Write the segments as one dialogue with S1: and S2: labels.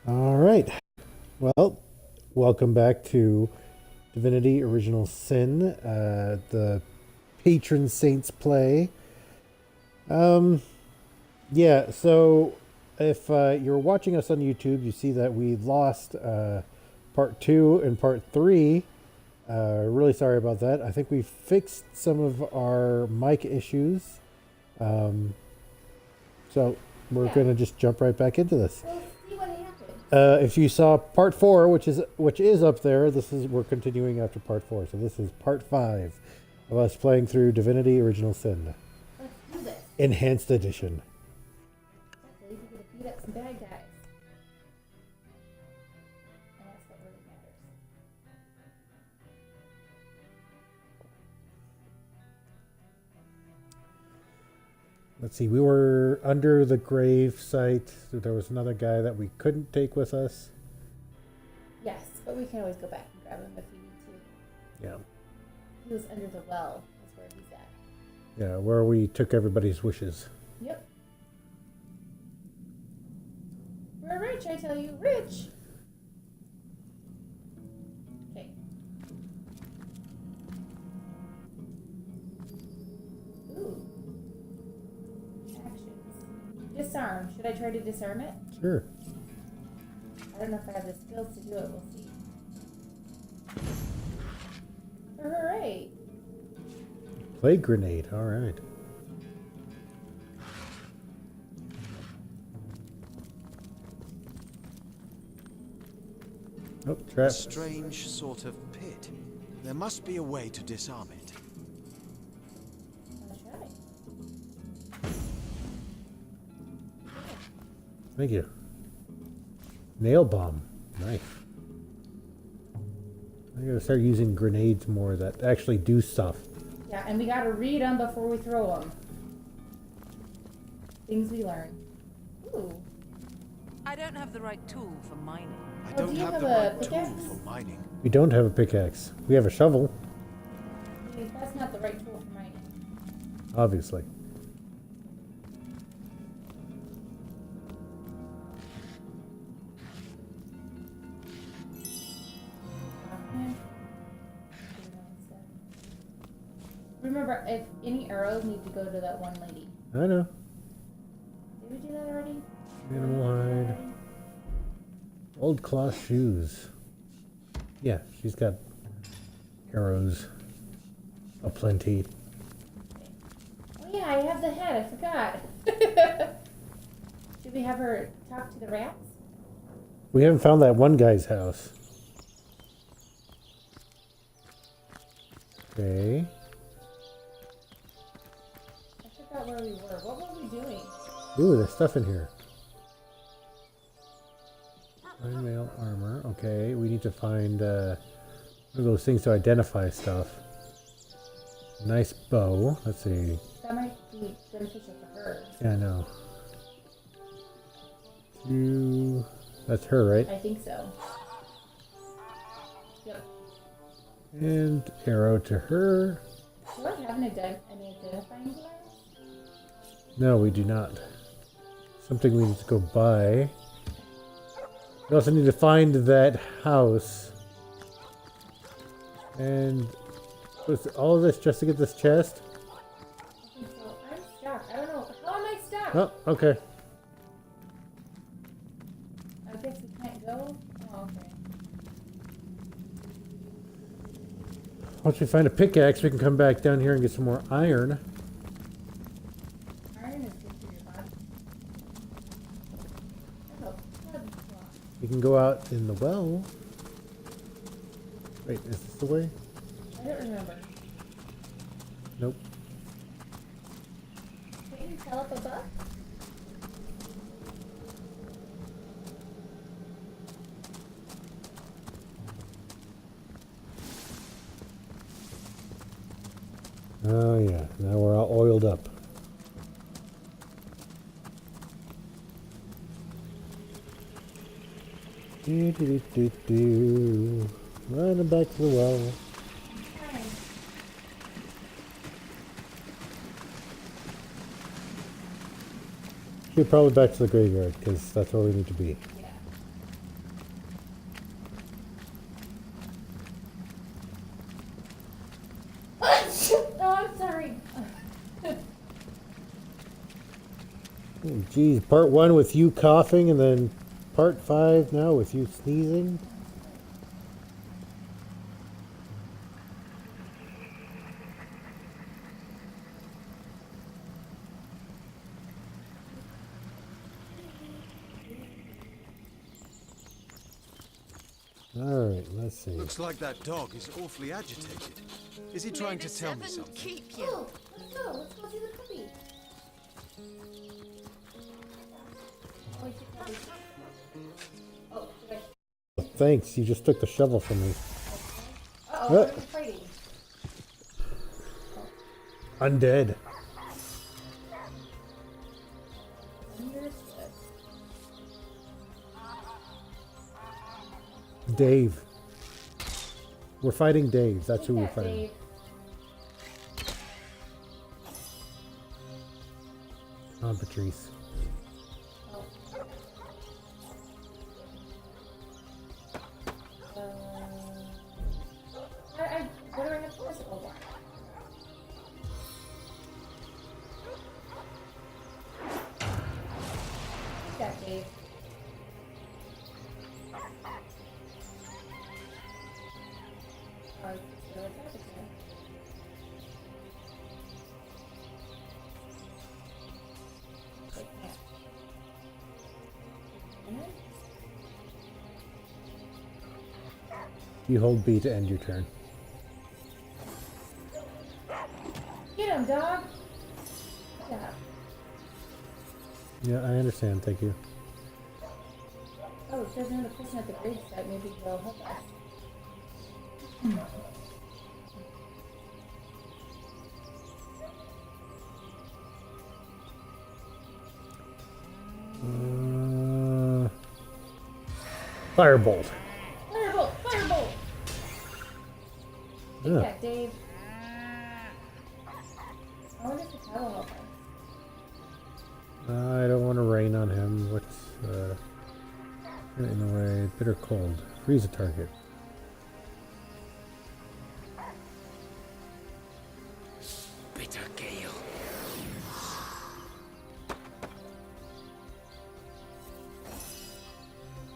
S1: All right. Well, welcome back to Divinity Original Sin, the patron saints play. Um, yeah, so if you're watching us on YouTube, you see that we lost part two and part three. Really sorry about that. I think we fixed some of our mic issues. Um, so we're going to just jump right back into this.
S2: We'll see what happens.
S1: If you saw part four, which is up there, we're continuing after part four. So this is part 5 of us playing through Divinity Original Sin,
S2: Let's do this.
S1: Enhanced Edition.
S2: Hopefully we're going to beat up some bad guys. And that's what really matters.
S1: Let's see. We were under the grave site. So there was another guy that we couldn't take with us.
S2: Yes, but we can always go back and grab him if we need to.
S1: Yeah.
S2: He was under the well. That's where he's at.
S1: Yeah, where we took everybody's wishes.
S2: Yep. We're rich, I tell you. Rich! Okay. Ooh. Actions. Disarm. Should I try to disarm it?
S1: Sure.
S2: I don't know if I have the skills to do it. We'll see. Hooray!
S1: Plague grenade. All right. Oh,
S3: A
S1: trap.
S3: strange sort of pit. There must be a way to disarm it.
S2: I'll try.
S1: Thank you. Nail bomb. Nice. I gotta start using grenades more that actually do stuff.
S2: Yeah, and we gotta read them before we throw them. Things we learn. Ooh.
S4: I don't have the right tool for mining.
S3: I
S2: Oh,
S3: don't
S2: do you
S3: have
S2: have
S3: the
S2: a
S3: right tool
S2: pickaxe?
S3: for mining.
S1: We don't have a pickaxe. We have a shovel,
S2: That's not the right tool for mining.
S1: obviously.
S2: Remember, if any arrows need to go to that one lady.
S1: I know.
S2: Did we do that already?
S1: Animal hide. Old cloth shoes. Yeah, she's got arrows aplenty.
S2: Oh yeah, I have the head. I forgot. Should we have her talk to the rats?
S1: We haven't found that one guy's house. Okay.
S2: I forgot where we were. What were we doing?
S1: Ooh, there's stuff in here. Mail armor. Okay, we need to find one of those things to identify stuff. Nice bow. Let's see.
S2: That might be beneficial for her.
S1: Yeah, I know. That's her, right?
S2: I think so. Yep.
S1: And arrow to her.
S2: Do I have any identifying device?
S1: No, we do not. Something we need to go buy. We also need to find that house. And was all of this just to get this chest?
S2: I think so. I'm stuck. I don't know. How am I stuck?
S1: Oh, okay.
S2: I guess we can't go? Oh, okay.
S1: Once we find a pickaxe, we can come back down here and get some more iron.
S2: Iron is good for your body. Oh, blood clot.
S1: We can go out in the well. Wait, is this the way?
S2: I don't remember.
S1: Nope.
S2: Can you tell up above?
S1: Oh yeah, now we're all oiled up. Do, do, do, do, do. Running back to the well.
S2: Fine.
S1: Should probably back to the graveyard because that's where we need to be.
S2: Yeah.
S1: Geez, part 1 with you coughing, and then part 5 now with you sneezing. Alright, let's see.
S3: Looks like that dog is awfully agitated. Is he trying to tell me something?
S4: Keep you.
S2: Oh, let's go. Let's go see the puppy. Oh, we should probably... Oh, should I...
S1: Thanks, you just took the shovel from me.
S2: Uh-oh, what are we fighting?
S1: Undead.
S2: Understood.
S1: Dave. We're fighting Dave. That's who we're
S2: Yeah,
S1: fighting.
S2: Dave.
S1: Come on, Patrice.
S2: Oh. What do I have to press? Oh, wow. Take that, Dave. Alright, so it's not again. Take that. And
S1: You hold B to end your turn.
S2: get him, dog! Good job.
S1: Yeah, I understand. Thank you.
S2: Oh, there's another person at the bridge site. Maybe they'll help us.
S1: Firebolt.
S2: Firebolt! Firebolt! Take
S1: Yeah.
S2: that, Dave. I wonder if the towel will help us.
S1: I don't want to rain on him. What's get in the way? Bitter cold. Freeze a target.
S3: Bitter gale.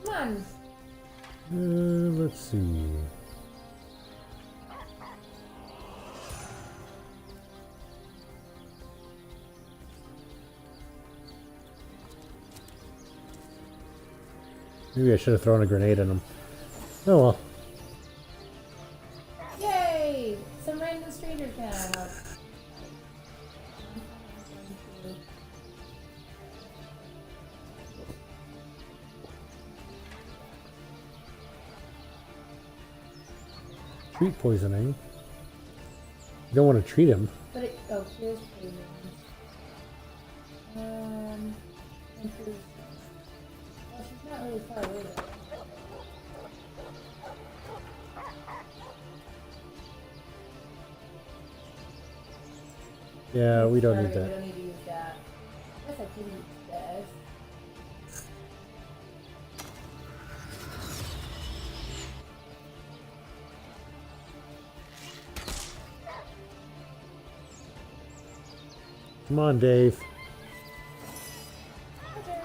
S2: Come on!
S1: Let's see. Maybe I should have thrown a grenade at him. Oh well.
S2: Yay! Some random strangers now.
S1: Treat poisoning. You don't want to treat him.
S2: But it, oh, here's poison. Improve. Well, she's not really far away though.
S1: Yeah, we don't
S2: Sorry,
S1: need that.
S2: We don't need to use that. I guess I could use this.
S1: Come on, Dave.
S2: Okay.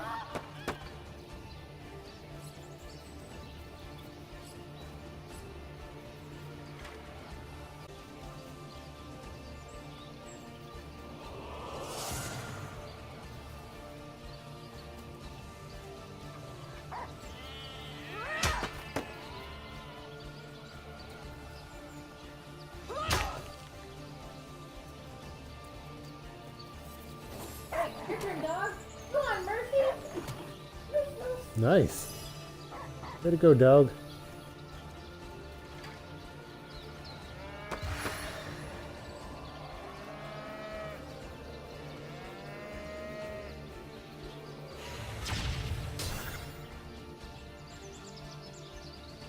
S2: Alright, your turn, dog. Come on, Murphy.
S1: Nice. Way to go, dog.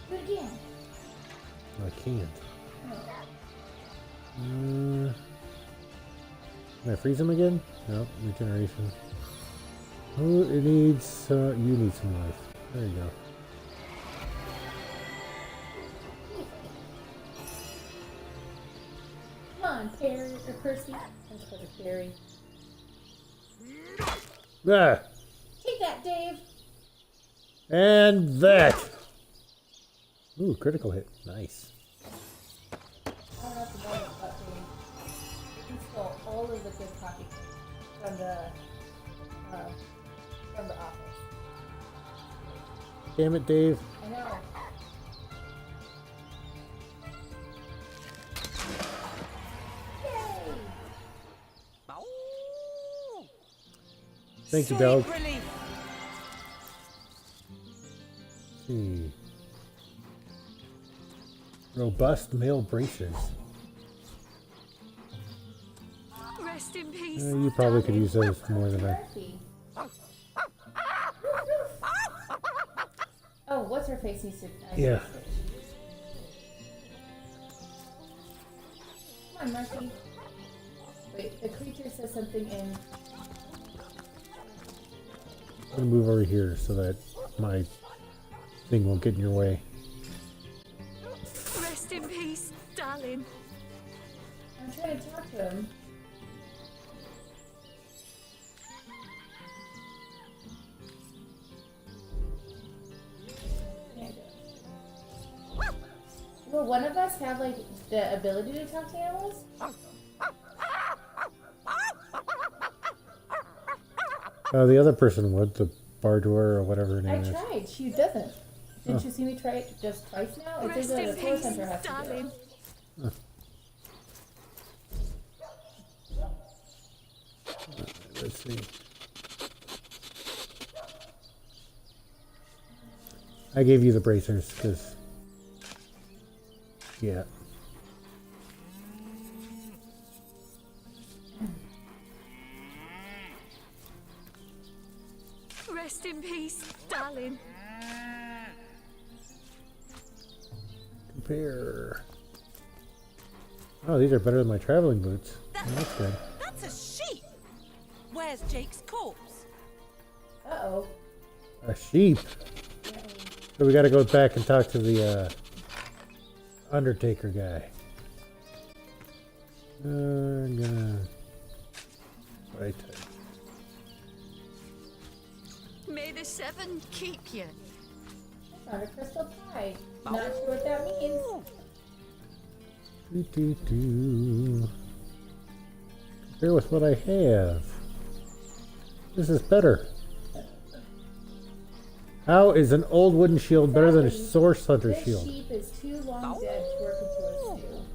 S2: Do it again.
S1: I can't.
S2: Oh.
S1: Can I freeze him again? No, regeneration. Oh, it needs. You need some life. There you go.
S2: Come on, Perry or Percy. Let's go to Perry.
S1: Ah!
S2: Take that, Dave.
S1: And that. Ooh, critical hit. Nice.
S2: I don't know if the bonus about Dave. He stole all of the good coffee from the office.
S1: Damn it, Dave.
S2: I know. Yay!
S1: Thank you,
S4: Sweet
S1: dog.
S4: relief.
S1: See. Robust male braces.
S4: Rest in peace.
S1: You probably could use those more than I.
S2: Murphy. Oh, what's her face needs to.
S1: Yeah.
S2: Come on, Murphy. Wait, the creature says something in.
S1: I'm gonna move over here so that my thing won't get in your way.
S4: Rest in peace, darling.
S2: I'm trying to talk to him. Can't do it. Will one of us have like the ability to talk to animals?
S1: The other person would, the Bardor or whatever her
S2: I
S1: name is.
S2: tried. She doesn't. Didn't you see me try it just twice now? It says
S4: Rest
S2: that
S4: in
S2: the force
S4: peace,
S2: hunter has to do
S4: darling.
S2: it.
S1: Let's see. I gave you the bracers because, yeah.
S4: Rest in peace, darling.
S1: Compare. Oh, these are better than my traveling boots. Oh, that's good.
S5: That's a sheep. Where's Jake's corpse?
S2: Uh-oh.
S1: A sheep. So we got to go back and talk to the Undertaker guy. I'm gonna right.
S4: May the seven keep you.
S2: I found a crystal pie. Not sure what that means.
S1: Compare with what I have. This is better. How is an old wooden shield better than a source hunter
S2: This
S1: shield?
S2: sheep is too long dead to work into a stew.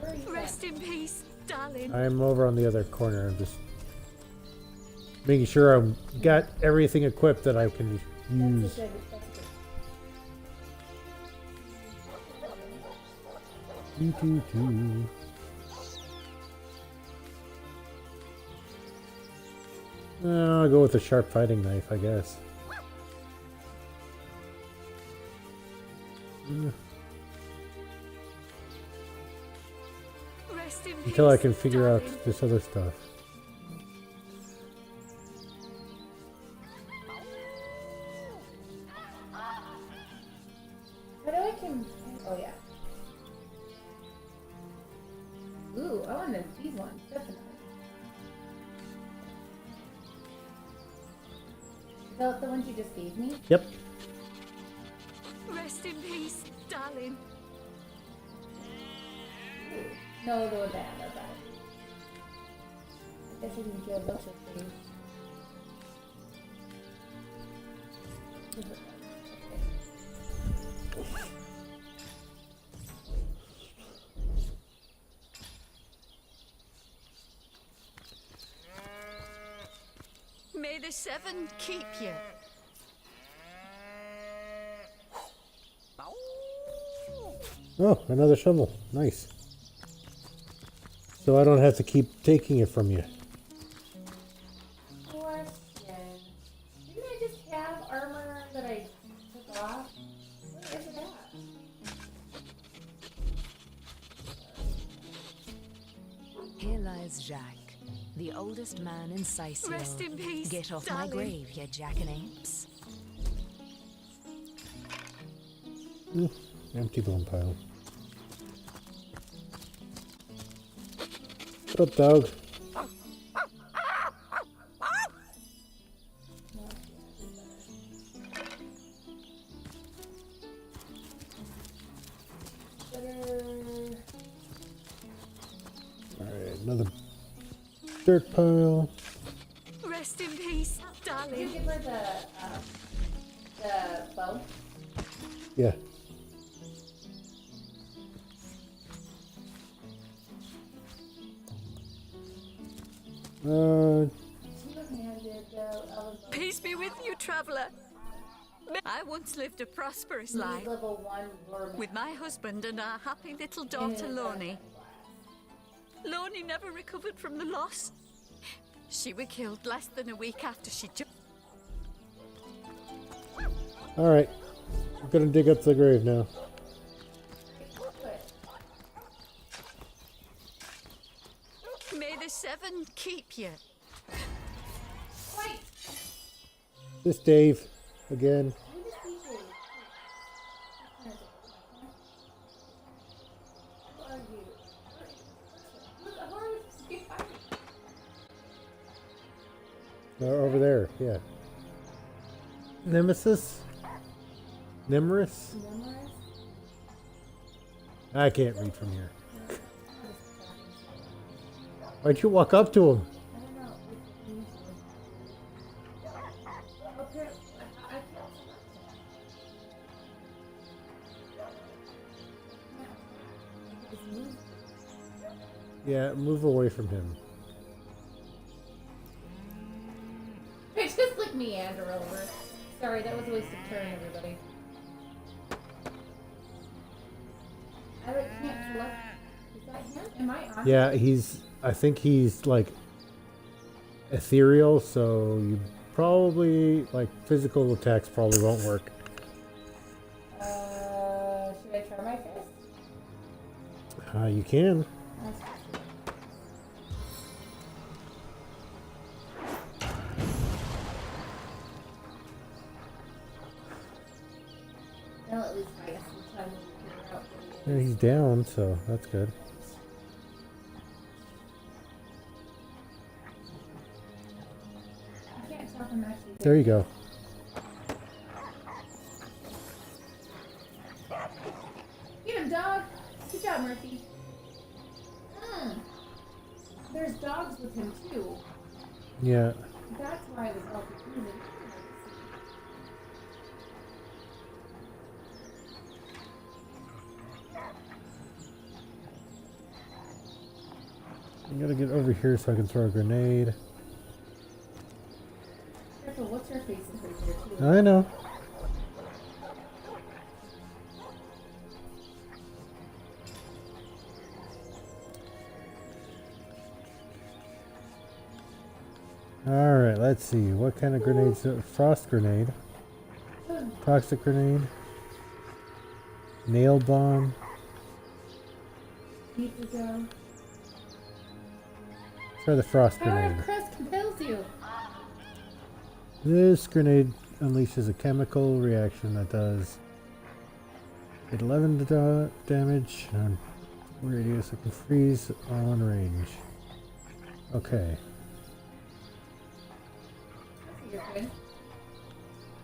S2: Where are you at?
S4: Rest in peace, darling.
S1: I'm over on the other corner. I'm just making sure I've got everything equipped that I can use.
S2: That's good.
S1: I'll go with the sharp fighting knife, I guess.
S4: Rest in
S1: Until I
S4: peace,
S1: can figure out
S4: darling.
S1: this other stuff.
S2: How do I can? Oh yeah. Ooh, I want these ones definitely. Is that the ones you just gave me?
S1: Yep.
S4: Rest in peace, darling.
S2: No, the ones I have are better. I guess I can kill a bunch of things.
S4: May the seven keep you.
S1: Oh, another shovel. Nice. So I don't have to keep taking it from you.
S2: Question. Didn't I just have armor that I took off? Where is it at?
S6: Here lies Jacques, the oldest man in Sicyo.
S4: Rest in peace,
S6: Get off
S4: darling.
S6: my grave, you jackanapes.
S1: Empty bone pile. up, dog? Alright, another dirt pile.
S4: Rest in peace,
S2: Did you
S4: darling.
S2: give her the bow?
S1: Yeah.
S2: She looked handed the bow.
S4: Peace be with you, traveler. I once lived a prosperous life
S2: Level 1 worm.
S4: with my husband and our happy little daughter, Loni. Loni never recovered from the loss. She was killed less than a week after she
S1: Alright. I'm gonna dig up the grave now.
S4: May the seven keep you.
S2: Wait!
S1: This Dave again.
S2: Who just beat you? Who are you? Who are you?
S1: Over there, yeah. Nemesis? Nemesis?
S2: Numerous?
S1: I can't read from here. Why'd you walk up to him?
S2: I don't know. Up here, I can't select it.
S1: Yeah, move away from him.
S2: I just like meander over. Sorry, that was a waste of turn, everybody. I like can't select. Is that him? Am I on?
S1: Yeah, I think he's like ethereal, so you probably, like, physical attacks probably won't work.
S2: Should I try my fist?
S1: You can.
S2: That's Well, at least I guess some time to figure out what
S1: Yeah, he's down, so that's good.
S2: I can't tell if I'm actually
S1: There you go.
S2: Get him, dog! Good job, Murphy. There's dogs with him, too.
S1: Yeah.
S2: That's why I was all confused.
S1: I gotta get over here so I can throw a grenade.
S2: Careful, what's her face is right there, too.
S1: I know. Alright, let's see. What kind of grenades? Frost grenade. Toxic grenade. Nail bomb.
S2: Need to go.
S1: Try the frost
S2: Power
S1: grenade.
S2: of Crust compels you.
S1: This grenade unleashes a chemical reaction that does 11 damage on radius. It can freeze on range. Okay.
S2: You're good.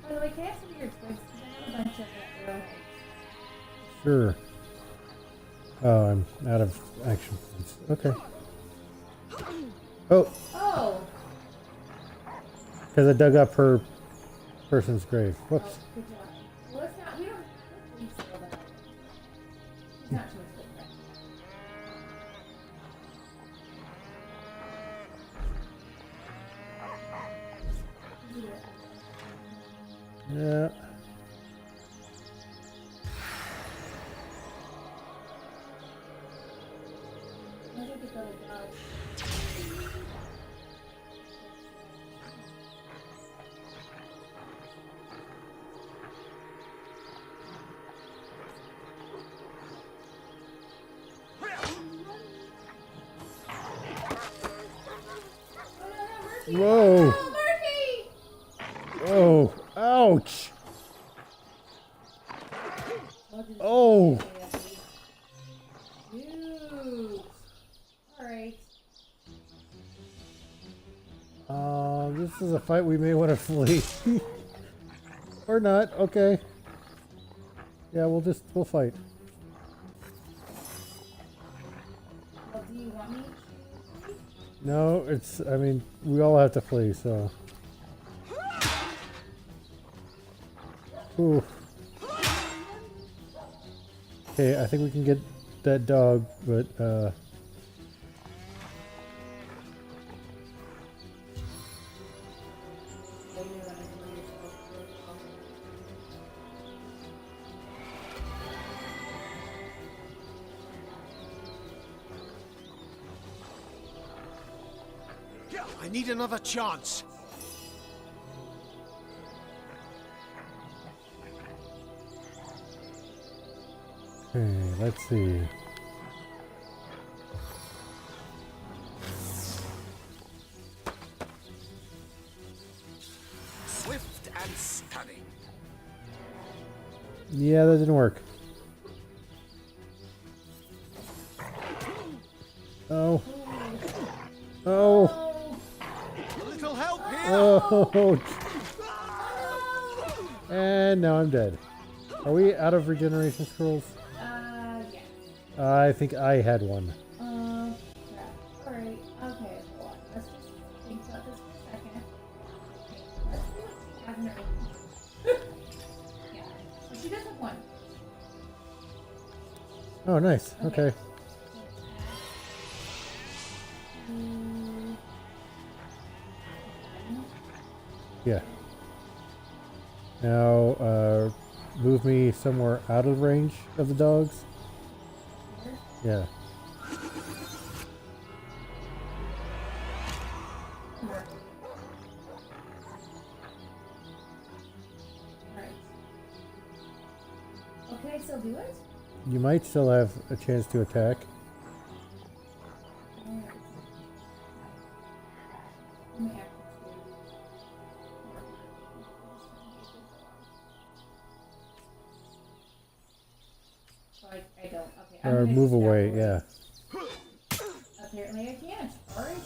S2: By the way, can I have some of your twigs? Because I have a bunch of arrows.
S1: Sure. Oh, I'm out of action points. Okay. Oh,
S2: Oh!
S1: because I dug up her person's grave. Whoops.
S2: Good job. Well, it's not, we don't need to all that. It's not too much good for
S1: Yeah.
S2: I think it's other dogs.
S1: Whoa.
S2: Oh, Murphy!
S1: Oh. Ouch. Oh.
S2: Dude. Alright.
S1: This is a fight we may want to flee. Or not, okay. Yeah, we'll fight.
S2: Well, do you want me to?
S1: No, I mean, we all have to flee, so. Ooh. Okay, I think we can get that dog, but,
S3: I need another chance.
S1: okay, let's see.
S7: Swift and stunning.
S1: Yeah, that didn't work. Oh. Oh.
S3: A little help here.
S1: Oh. And now I'm dead. Are we out of regeneration scrolls?
S2: Yeah.
S1: I think I had one.
S2: Crap. Alright, okay, hold on. Let's just think about this for a second. Let's see what she has in her inventory. Yeah. So she does have one.
S1: Oh, nice. Okay. Yeah. Now, move me somewhere out of range of the dogs. Yeah.
S2: Alright. Okay, so do it.
S1: You might still have a chance to attack. I don't. Okay. I'm Or
S2: gonna
S1: move
S2: step
S1: away, yeah.
S2: Apparently I can't. Alright.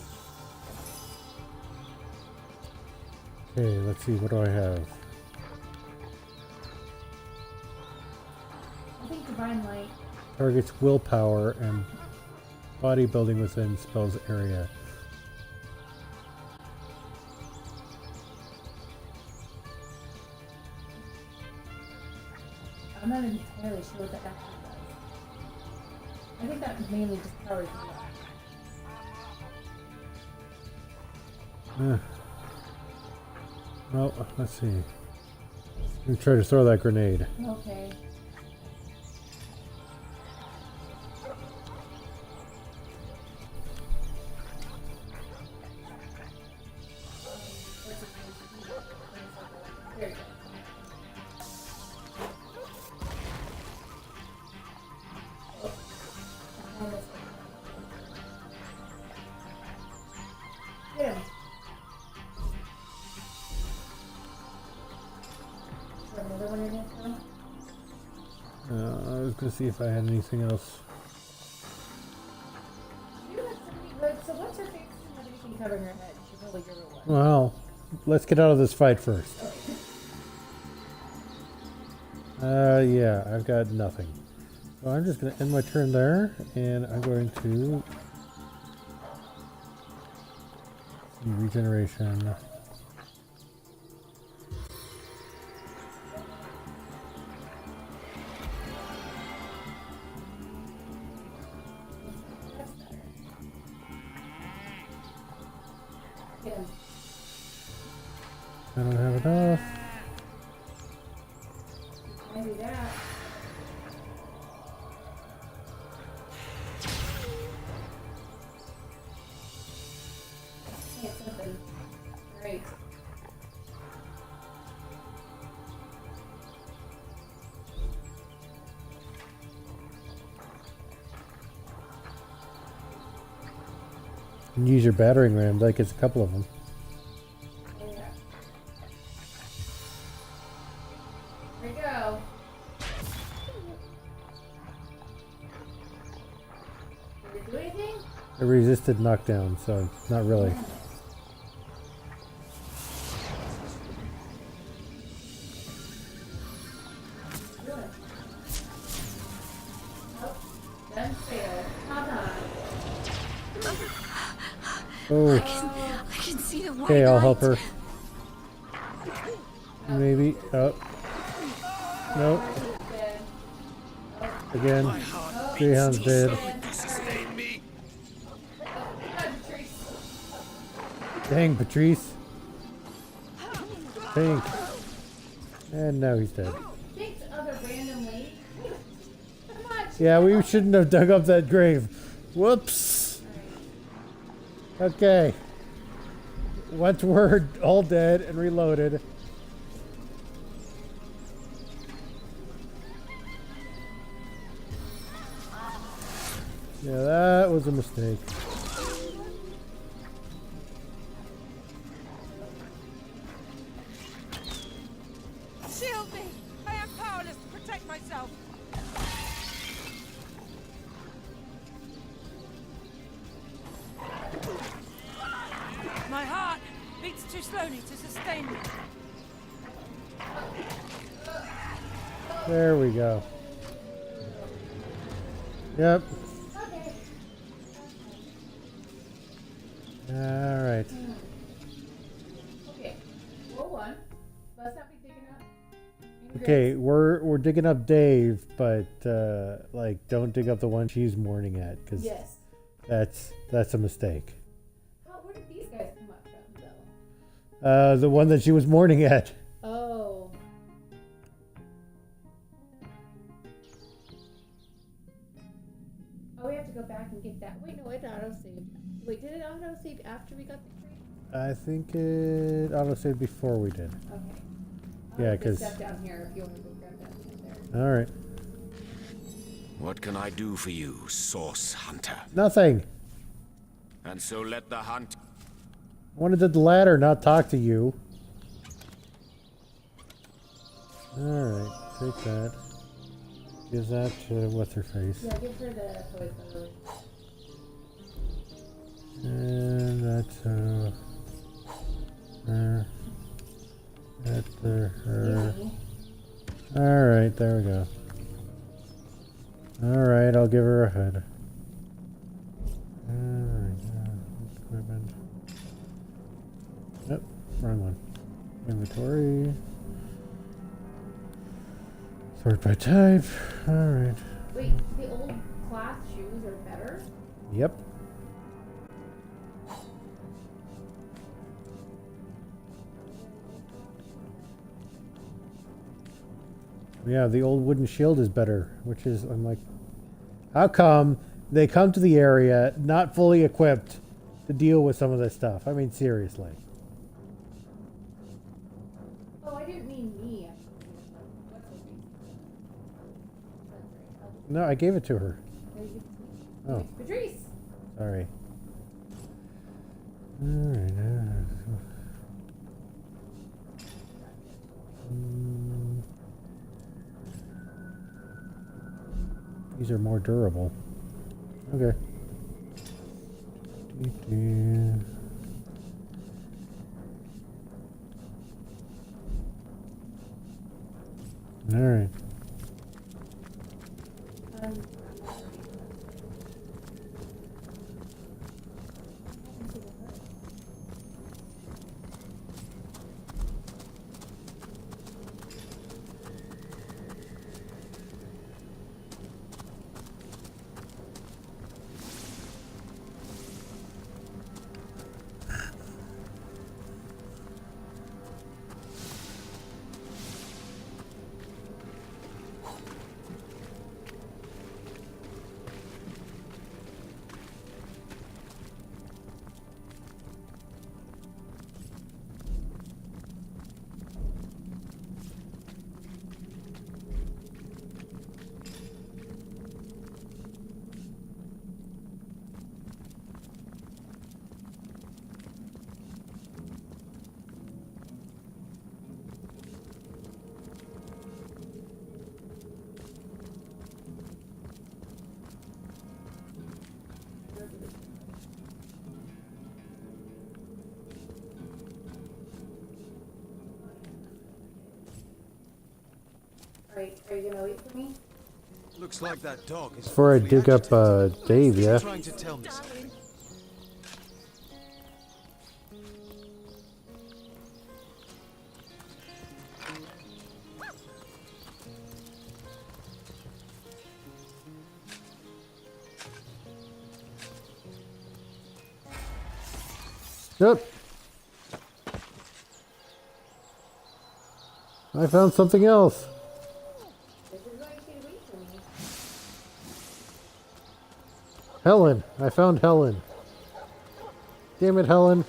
S1: Okay, let's see, what do I have?
S2: I think Divine Light.
S1: Targets willpower and bodybuilding within spells area.
S2: I'm not entirely sure what that actually does. I think that mainly just powers you up.
S1: Well, let's see. Let me try to throw that grenade.
S2: Okay. There you go. Get him. Is there another one in there now?
S1: I was gonna see if I had anything else.
S2: You have so many good. So what's her face? Doesn't have anything covering her head. She probably drew her one.
S1: Well, let's get out of this fight first. Yeah, I've got nothing. So I'm just gonna end my turn there, and I'm going to regeneration.
S2: That's better. Get him.
S1: I don't have enough.
S2: Can I do that? Hey, it's open. Great.
S1: You can use your battering ram, like it's a couple of them.
S2: Yeah. There you go. Did it do anything?
S1: It resisted knockdown, so not really. Oh,
S4: I can see the white
S1: okay, I'll
S4: light.
S1: help her. Maybe. Oh. Nope. Again.
S7: My heart
S1: Greyhound's
S7: beats too
S1: dead.
S7: slowly to sustain me.
S1: Dang, Patrice. Pink. And now he's dead.
S2: Picked other random lady. Come on.
S1: Yeah, we shouldn't have dug up that grave. Whoops. Okay. Once we're all dead and reloaded. Yeah, that was a mistake.
S5: Shield me! I am powerless to protect myself. My heart beats too slowly to sustain me.
S1: There we go. Yep. All right.
S2: Okay. Roll one. Let's not be digging up.
S1: Okay, we're digging up Dave, but like don't dig up the one she's mourning at, because
S2: Yes.
S1: that's a mistake.
S2: Where did these guys come up from, though?
S1: The one that she was mourning at.
S2: Oh. Oh, we have to go back and get that. Wait, no, it auto-saved. Wait, did it auto-save after we got the crate?
S1: I think it autosaved before we did.
S2: Okay.
S1: Yeah,
S2: I'll put
S1: 'cause-
S2: stuff down here if you want to go grab that in there.
S1: All right.
S7: What can I do for you, Source Hunter?
S1: Nothing.
S7: And so let the hunt.
S1: I wanted the ladder, not talk to you. All right, take that. Give that to what's her face.
S2: Yeah, give her the toy photo.
S1: And that's her. That's her. All right, there we go. All right, I'll give her a hood. All right, equipment. Yep, wrong one. Inventory. Sort by type. All right.
S2: Wait, the old cloth shoes are better?
S1: Yep. Yeah, the old wooden shield is better, which is, I'm like, how come they come to the area not fully equipped to deal with some of this stuff? I mean, seriously.
S2: Oh, I didn't mean me.
S1: No, I gave it to her. Oh,
S2: Patrice!
S1: sorry. All right. These are more durable. Okay. All right.
S2: Alright, are you gonna wait for me?
S3: Looks like that dog is
S1: Before I
S3: awfully
S1: dig up
S3: agitated.
S1: Dave, yeah.
S3: Trying to tell me something.
S1: Yep. I found something else.
S2: This is going to wait for me.
S1: Helen. I found Helen. Damn it, Helen.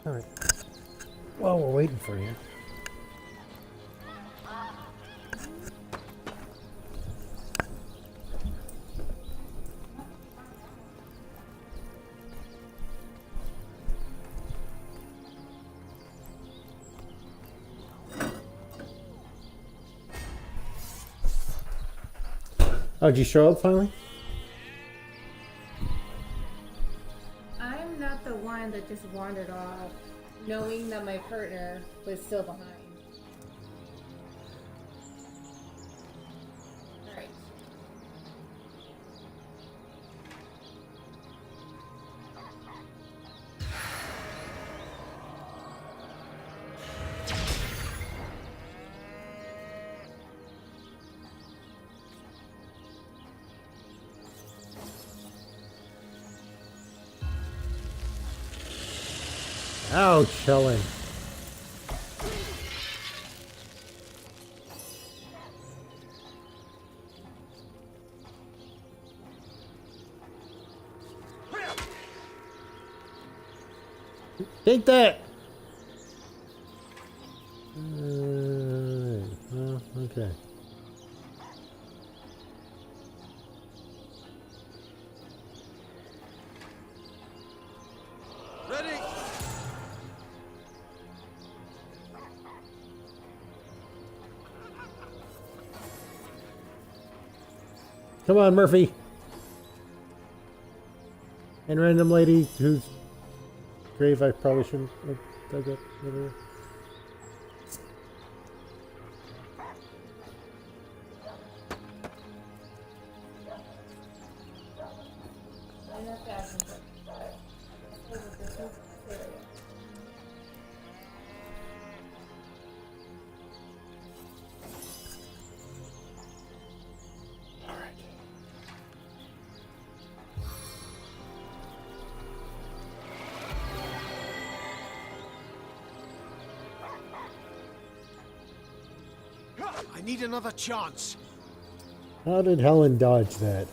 S1: All right. Well, we're waiting for you. Oh, did you show up finally?
S2: I'm not the one that just wandered off, knowing that my partner was still behind. Alright.
S1: Ouch, Helen. Take that! Well, okay.
S3: Ready?
S1: Come on, Murphy. And random lady whose grave I probably shouldn't have dug up. Whatever.
S2: Enough gas and
S3: I need another chance.
S1: How did Helen dodge that?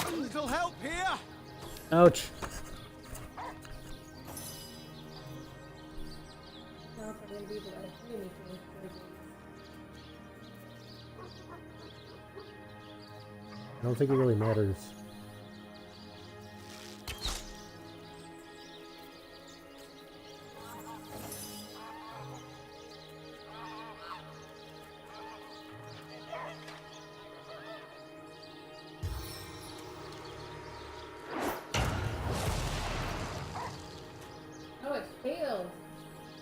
S3: A little help here.
S1: Ouch.
S2: now if I'm going to be able to do anything.
S1: I don't think it really matters.
S2: Oh, it failed.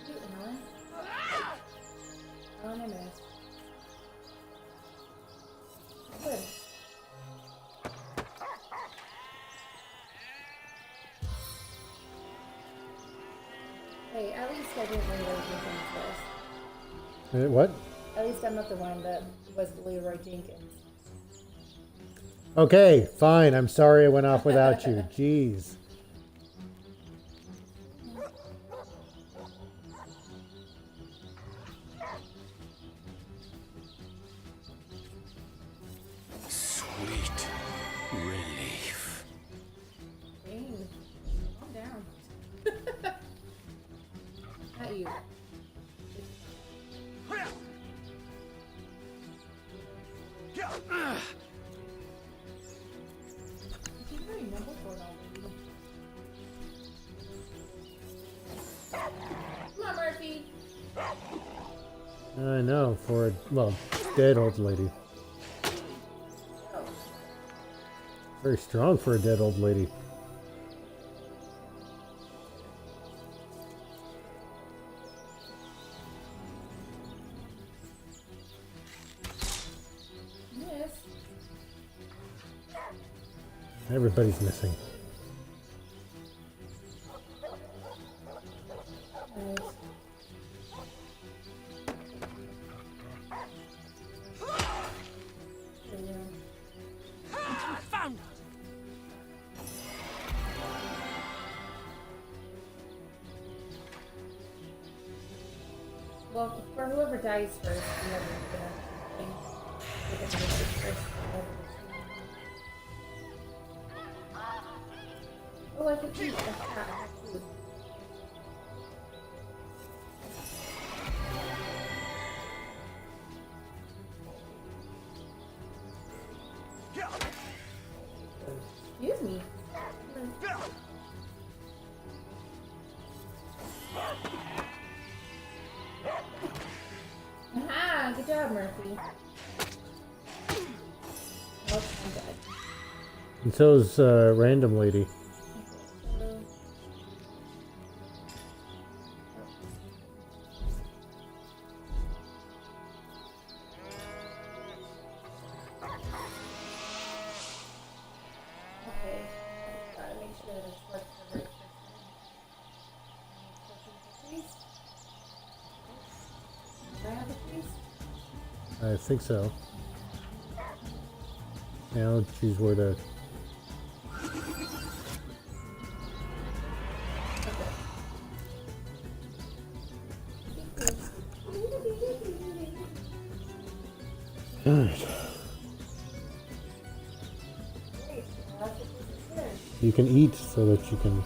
S2: Shoot, Helen. Oh, and I missed. Good. Hey, at least I didn't Leroy Jenkins first.
S1: What?
S2: At least I'm not the one that was Leroy Jenkins.
S1: Okay, fine. I'm sorry I went off without you. Jeez.
S7: Sweet relief.
S2: Dang. Calm down. Not you. She's very nimble for an old lady. Come on, Murphy.
S1: I know, for a, well, dead old lady.
S2: Oh.
S1: Very strong for a dead old lady.
S2: Yeah,
S1: Everybody's missing.
S2: Nice. There we go.
S5: Found it.
S2: Well, for whoever dies first, whoever's gonna take it first. Oh, I can eat. I forgot I have food. Excuse me. Aha! Good job, Murphy. Oh, I'm dead.
S1: And so's Random Lady.
S2: Okay. Gotta make sure that it's like the right person. Do I have a piece?
S1: I think so. Now choose where to. Alright. You can eat so that you can.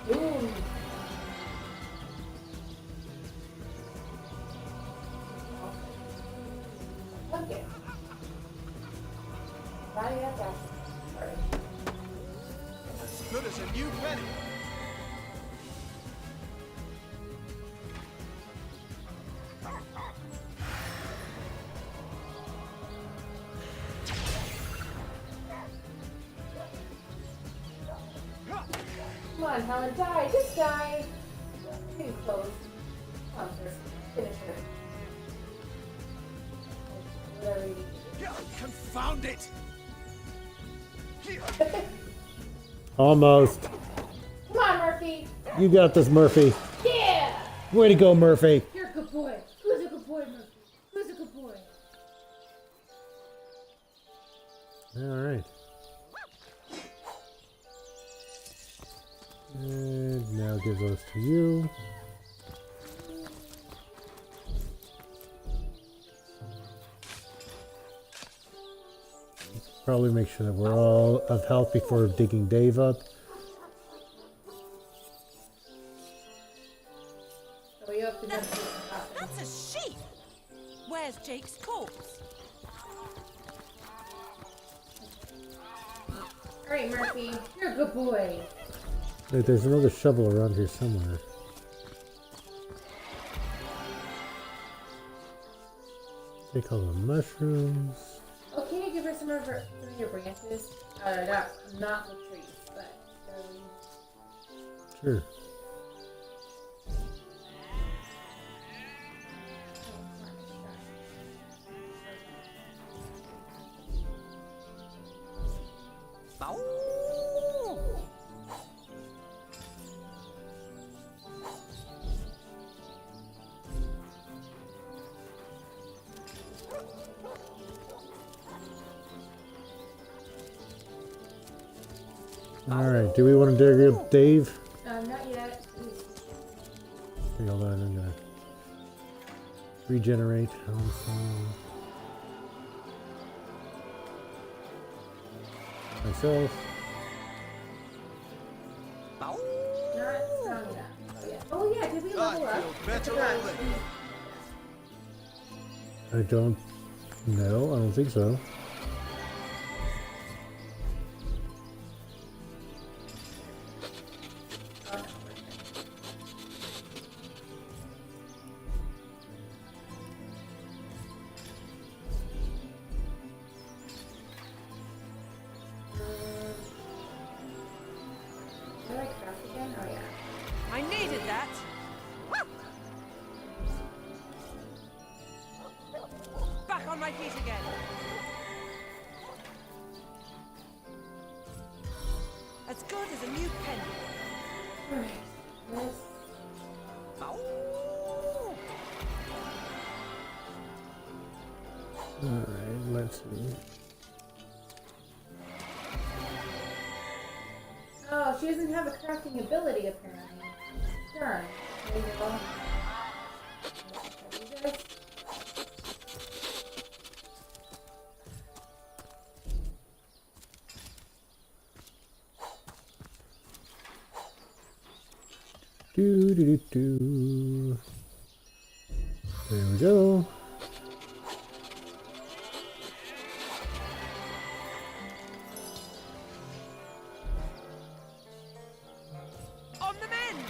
S2: Boom. Okay. Bye, yeah, sorry.
S3: As good as a new penny.
S2: Come on, Helen, die. Just die. Pretty close. Come on, first. Finish her. Whatever you do.
S3: Confound it!
S1: Almost.
S2: Come on, Murphy.
S1: You got this, Murphy.
S2: Yeah!
S1: Way to go, Murphy.
S2: You're a good boy. Who's a good boy, Murphy? Who's a good boy?
S1: Alright. And now give those to you. Probably make sure that we're all of health before digging Dave up.
S2: So you have to know.
S5: That's a sheep. Where's Jake's corpse?
S2: Alright, Murphy. You're a good boy.
S1: Wait, there's another shovel around here somewhere. Take all the mushrooms.
S2: Oh, can you give her some of your branches? Not the trees, but
S1: Sure. Alright, do we want to dig up Dave?
S2: not yet.
S1: Okay, hold on, I'm gonna regenerate. Myself.
S2: Not strong enough. Oh yeah. Oh yeah. Did we level
S3: I
S2: up?
S3: feel better
S2: forgot.
S3: already.
S1: I don't know. I don't think so.
S2: Did I craft again? Oh yeah.
S5: I needed that. Back on my my feet again. As good as a new penny.
S2: Alright. Let's
S1: Alright, let's see.
S2: Oh, she doesn't have a crafting ability apparently. Darn. There you go. Do this.
S1: Do do do do. There we go.
S5: On the men!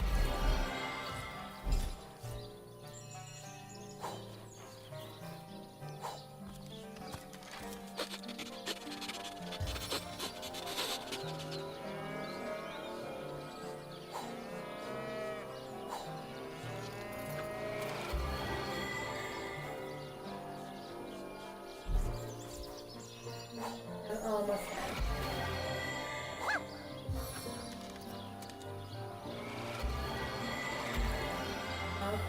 S2: I'm almost done.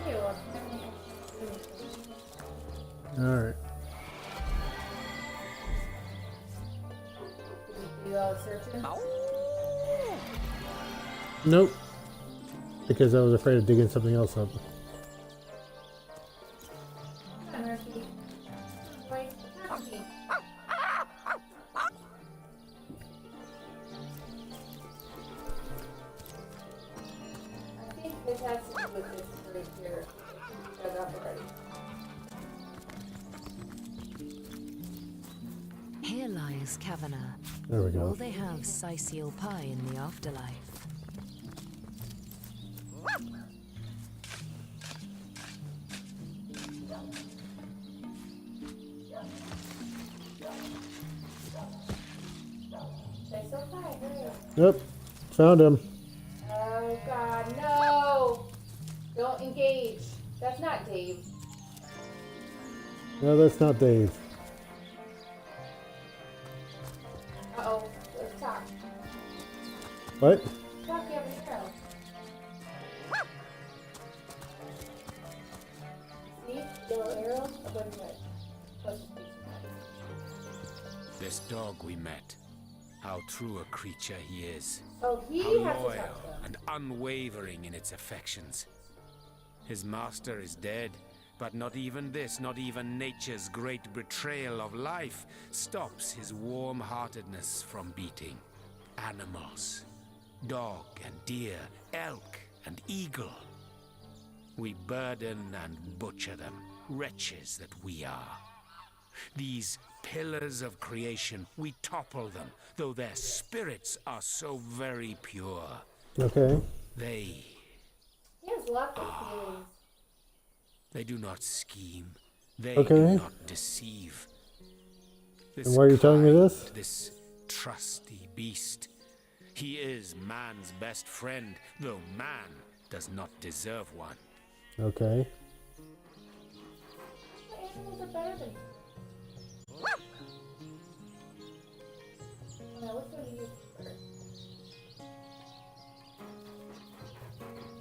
S2: Okay, well,
S1: Alright.
S2: did you do all the searching?
S1: Nope. Because I was afraid of digging something else up.
S2: Come on, Murphy. Boy, talk to me. I think this has to do with this group here. Dug up already.
S6: Here lies Kavanagh.
S1: There we
S6: Will
S1: go.
S6: they have Sicil pie in the afterlife?
S2: Stay so quiet, hurry.
S1: Yep. Found him.
S2: Oh god, no! Don't engage. That's not Dave.
S1: No, that's not Dave.
S2: Uh-oh. Let's talk.
S1: What?
S2: Talk, you have a arrow. See? Yellow arrow? What is it? What's his face?
S7: This dog we met. How true a creature he is.
S2: Oh, he
S7: How
S2: has to
S7: loyal
S2: talk to him.
S7: and unwavering in its affections. His master is dead, but not even this, not even nature's great betrayal of life, stops his warm-heartedness from beating. Animals, dog and deer, elk and eagle. We burden and butcher them, wretches that we are. These pillars of creation, we topple them, though their spirits are so very pure.
S1: Okay.
S7: They
S2: He has lots of feelings.
S7: do not scheme. They
S1: Okay.
S7: do not deceive. This
S1: And why are you telling me this?
S7: This trusty beast. He is man's best friend, though man does not deserve one.
S1: Okay.
S2: The animals are better than you. Now, which one do you prefer?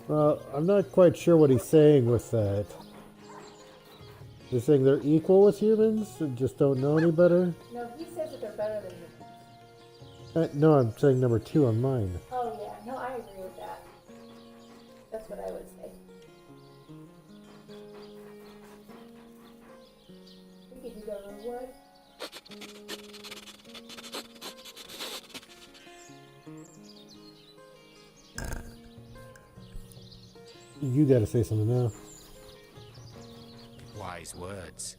S1: Well, I'm not quite sure what he's saying with that. He's saying they're equal with humans and just don't know any better?
S2: No, he says that they're better than you.
S1: No, I'm saying number 2 on mine.
S2: Oh, yeah. No, I agree with that. That's what I would say. We could do that reward.
S1: You gotta say something now.
S7: Wise words.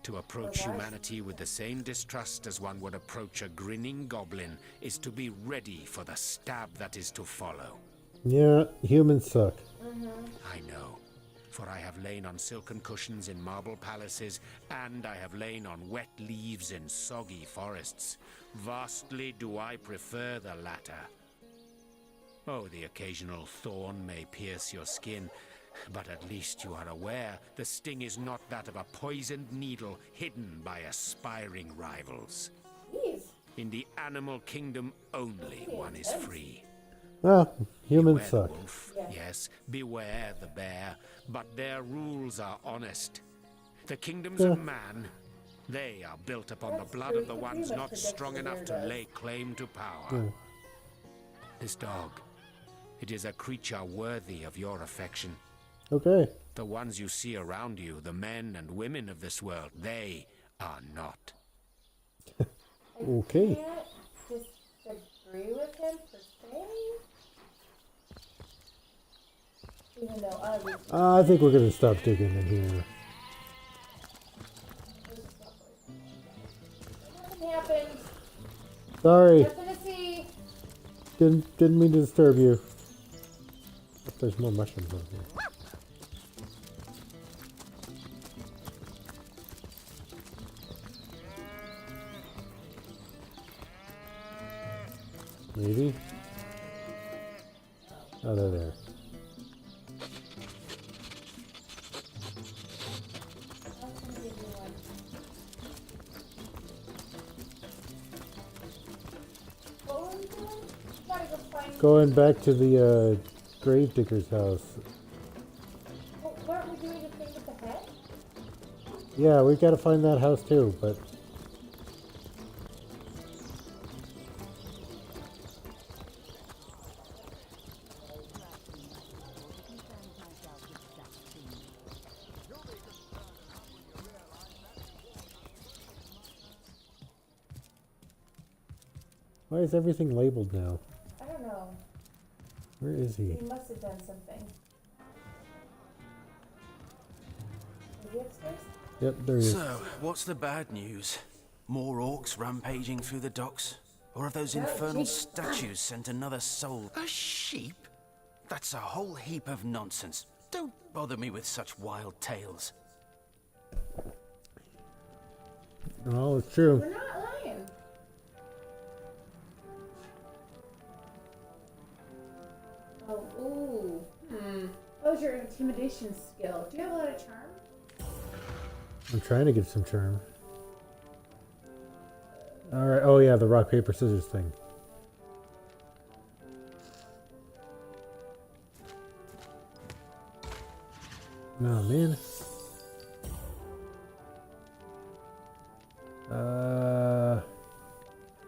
S7: To approach humanity with the same distrust as one would approach a grinning goblin is to be ready for the stab that is to follow.
S1: Yeah, humans suck.
S7: I know, for I have lain on silken cushions in marble palaces, and I have lain on wet leaves in soggy forests. Vastly do I prefer the latter. Oh, the occasional thorn may pierce your skin, But at least you are aware the sting is not that of a poisoned needle hidden by aspiring rivals.
S2: Jeez.
S7: In the animal kingdom only one is free.
S1: Well, humans
S7: Beware
S1: suck.
S7: the wolf, yes, beware the bear, but their rules are honest. The kingdoms of man, they are built upon the blood of the ones not strong enough to lay claim to power. This dog, it is a creature worthy of your affection.
S1: Okay.
S7: The ones you see around you, the men and women of this world, they are not.
S1: Okay.
S2: I can't disagree with him per se. Even though I was.
S1: I think we're gonna stop digging in here.
S2: Nothing happened.
S1: Sorry,
S2: Nothing to see.
S1: didn't mean to disturb you. If there's more mushrooms over here. Maybe. Oh, they're there.
S2: What were we doing? Gotta go find.
S1: Going back to the gravedigger's house.
S2: Oh, weren't we doing the thing with the head?
S1: Yeah, we gotta find that house too, but why is everything labeled now?
S2: I don't know.
S1: Where is he?
S2: He must have done something. Is he upstairs?
S1: Yep, there he is.
S8: So, what's the bad news? More orcs rampaging through the docks? Or have those infernal statues sent another soul? A sheep? That's a whole heap of nonsense. Don't bother me with such wild tales.
S1: Oh, it's true.
S2: We're not lying. Oh, ooh. How's your intimidation skill? Do you have a lot of charm?
S1: I'm trying to get some charm. Alright, oh yeah, the rock, paper, scissors thing. Oh man.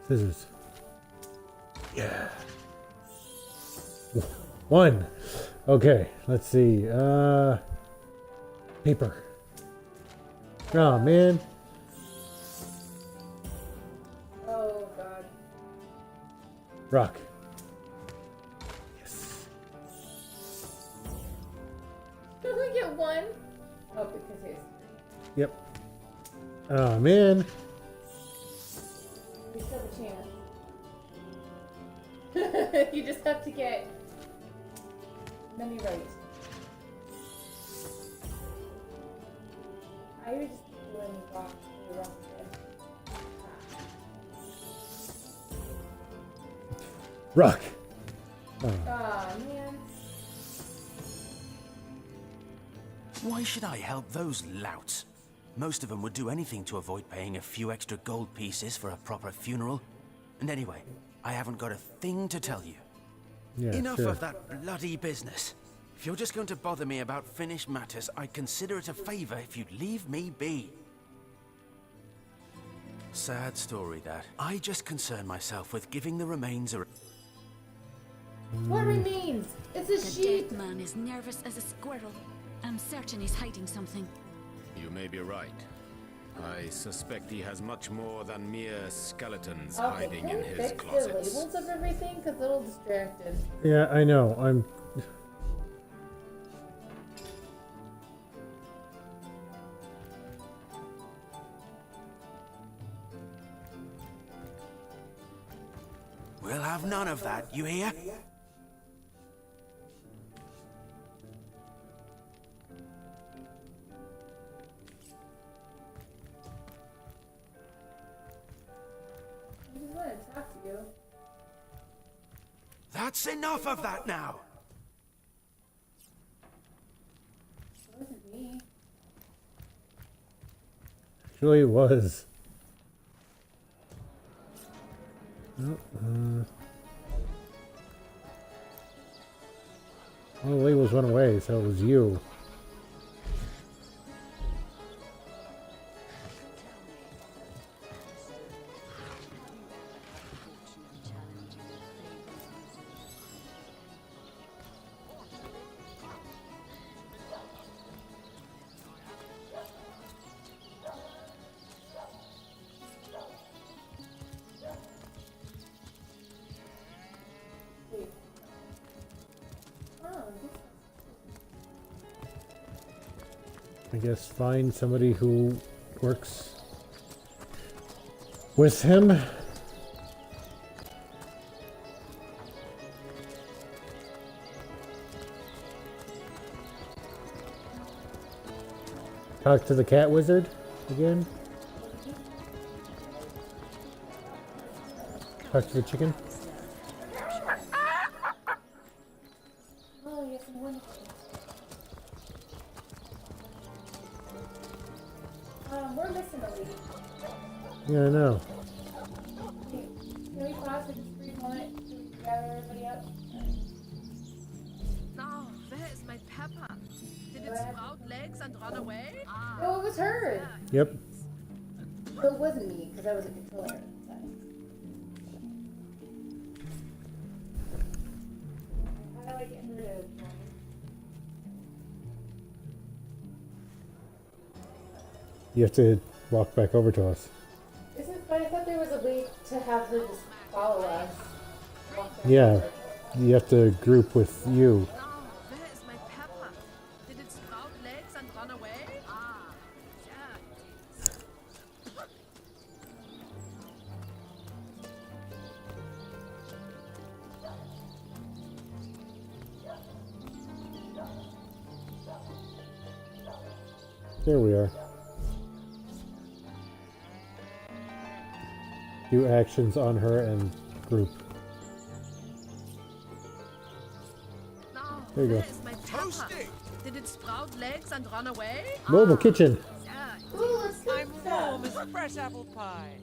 S1: Scissors. Yeah. One. Okay, let's see. Paper. Oh man.
S2: Oh, God.
S1: Rock. Yes.
S2: Did we get one? Oh, because he's.
S1: Yep. Oh man.
S2: We still have a chance. You just have to get many right. I would just keep doing rock the rock again.
S1: Rock. Oh.
S2: Aw, man.
S8: Why should I help those louts? Most of them would do anything to avoid paying a few extra gold pieces for a proper funeral. And anyway, I haven't got a thing to tell you.
S1: Yeah,
S8: Enough
S1: sure.
S8: of that bloody business. If you're just going to bother me about finished matters, I'd consider it a favor if you'd leave me be. Sad story, that. I just concern myself with giving the remains a...
S2: What remains? It's a
S4: The
S2: sheep.
S4: dead man is nervous as a squirrel. I'm certain he's hiding something.
S7: You may be right. I suspect he has much more than mere skeletons
S2: Okay,
S7: hiding
S2: can
S7: in
S2: we
S7: his
S2: fix the
S7: closets.
S2: labels of everything? Because a little distracted.
S1: Yeah, I know. I'm.
S8: We'll have none of that, you hear?
S2: I just want to talk to you.
S8: That's enough of that now!
S1: Actually, it was. Oh, well, the labels went away, so it was you. I guess find somebody who works with him. Talk to the cat wizard again. Talk to the chicken.
S2: Oh, yes, I'm wonderful. We're missing a lady.
S1: Yeah, I know.
S2: Can we pause and just breathe on it so we can gather everybody up?
S5: Now, where is my pepper? Did it sprout legs and run away?
S2: No, it was her.
S1: Yep.
S2: But it wasn't me, because I was a controller at the time. How do I get her to join?
S1: You have to walk back over to us.
S2: But I thought there was a way to have her just follow us.
S1: Yeah. You have to group with you.
S5: Now, where is my pepper? Did it sprout legs and run away?
S1: There we are. Do actions on her and group.
S5: Now,
S1: There you
S5: where
S1: go.
S5: is my pepper? Did it sprout legs and run away?
S1: Mobile kitchen.
S2: Ooh, let's cook
S5: I'm
S2: stuff.
S5: warm as fresh apple pie.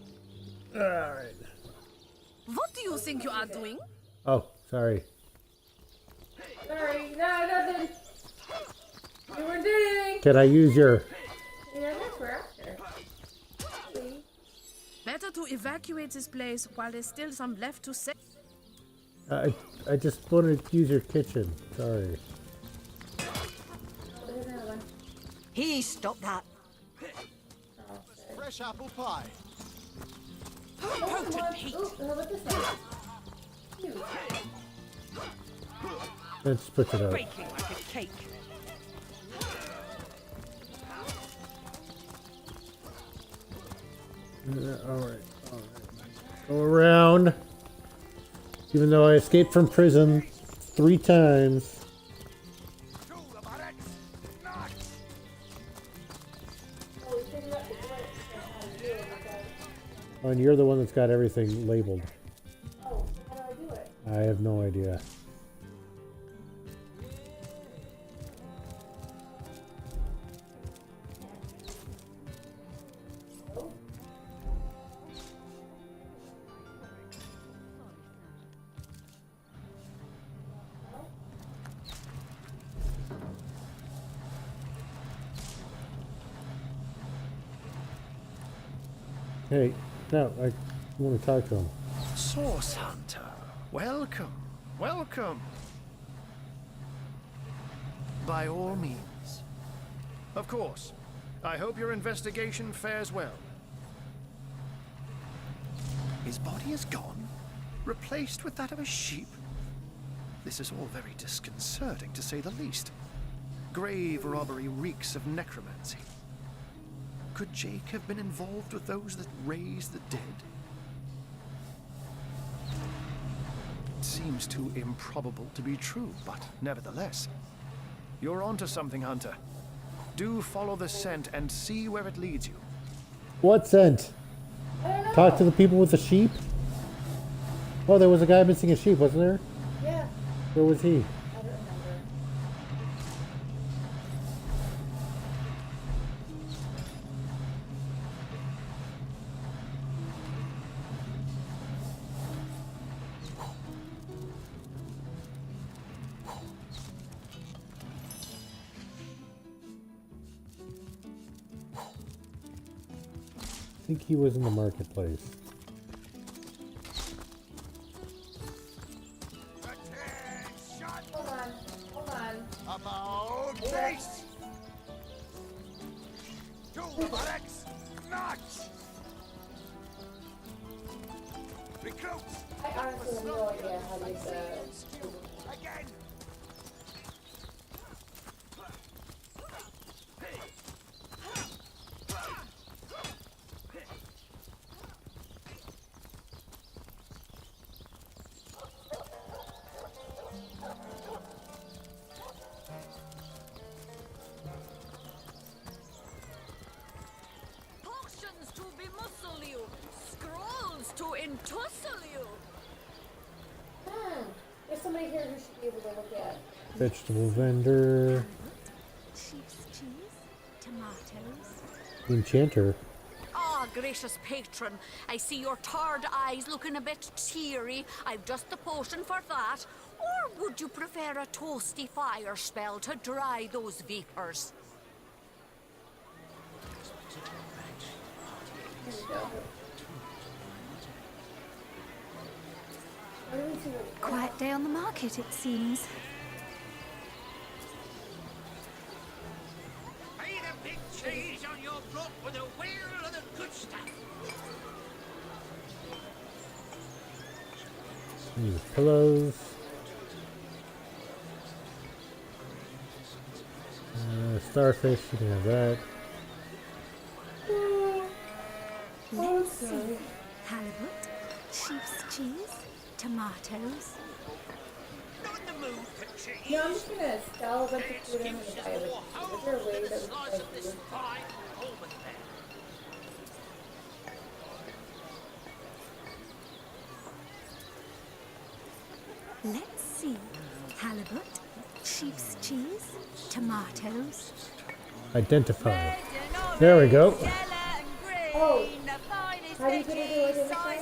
S1: Alright.
S5: What do you think you are doing?
S1: Oh, sorry.
S2: Sorry, no, nothing. You weren't doing anything.
S1: Can I use your...
S2: Yeah, that's for after. See?
S5: Better to evacuate this place while there's still some left to say.
S1: I just wanted to use your kitchen. Sorry.
S2: Oh, there's another one.
S9: He stopped that.
S2: Oh, sorry.
S3: Fresh apple pie.
S2: Oh, come on. Ooh, how about this one? Huge.
S1: Let's put it out.
S5: Baking like a cake.
S1: Alright. Go around. Even though I escaped from prison 3 times.
S2: Oh, we figured out the glitch.
S1: Oh, and you're the one that's got everything labeled.
S2: Oh, how do I do it?
S1: I have no idea.
S2: Oh.
S1: Hey, no, I want to talk to him.
S8: Source Hunter, welcome, welcome. By all means.
S10: Of course. I hope your investigation fares well.
S8: His body is gone, replaced with that of a sheep. This is all very disconcerting, to say the least. Grave robbery reeks of necromancy. Could Jake have been involved with those that raise the dead? It seems too improbable to be true, but nevertheless.
S10: You're onto something, Hunter. Do follow the scent and see where it leads you.
S1: What scent?
S2: I don't know.
S1: Talk to the people with the sheep? Oh, there was a guy missing a sheep, wasn't there?
S2: Yeah,
S1: Where was he?
S2: I don't remember.
S1: think he was in the marketplace.
S2: Hold on. Hold on.
S3: About face! Two barracks! March! Recruits!
S2: I honestly have no idea how to use the...
S3: Again!
S4: Potions to bemuscle you, scrolls to entussle you.
S2: There's somebody here who should be able to look at.
S1: Vegetable vendor.
S4: Sheep's cheese, tomatoes.
S1: Enchanter.
S4: Ah, gracious patron, I see your tired eyes looking a bit teary. I've just the potion for that. Or would you prefer a toasty fire spell to dry those vapors?
S2: Here we go. Where do we see what...
S4: Quiet day on the market, it seems.
S5: Ain't a big cheese on your block with a wheel of the good stuff.
S1: These pillows. Starfish, you can have that.
S4: Let's see. Halibut, sheep's cheese, tomatoes.
S5: Not in the mood for cheese.
S2: No, I'm just gonna sell a bunch of food and buy a bunch of food. Is there a way that we can
S5: Slice
S2: buy
S5: of this
S2: food?
S5: fine almond there.
S4: Let's see. Halibut, sheep's cheese, tomatoes.
S1: Identify. There we go.
S2: Oh, how do you get it to identify?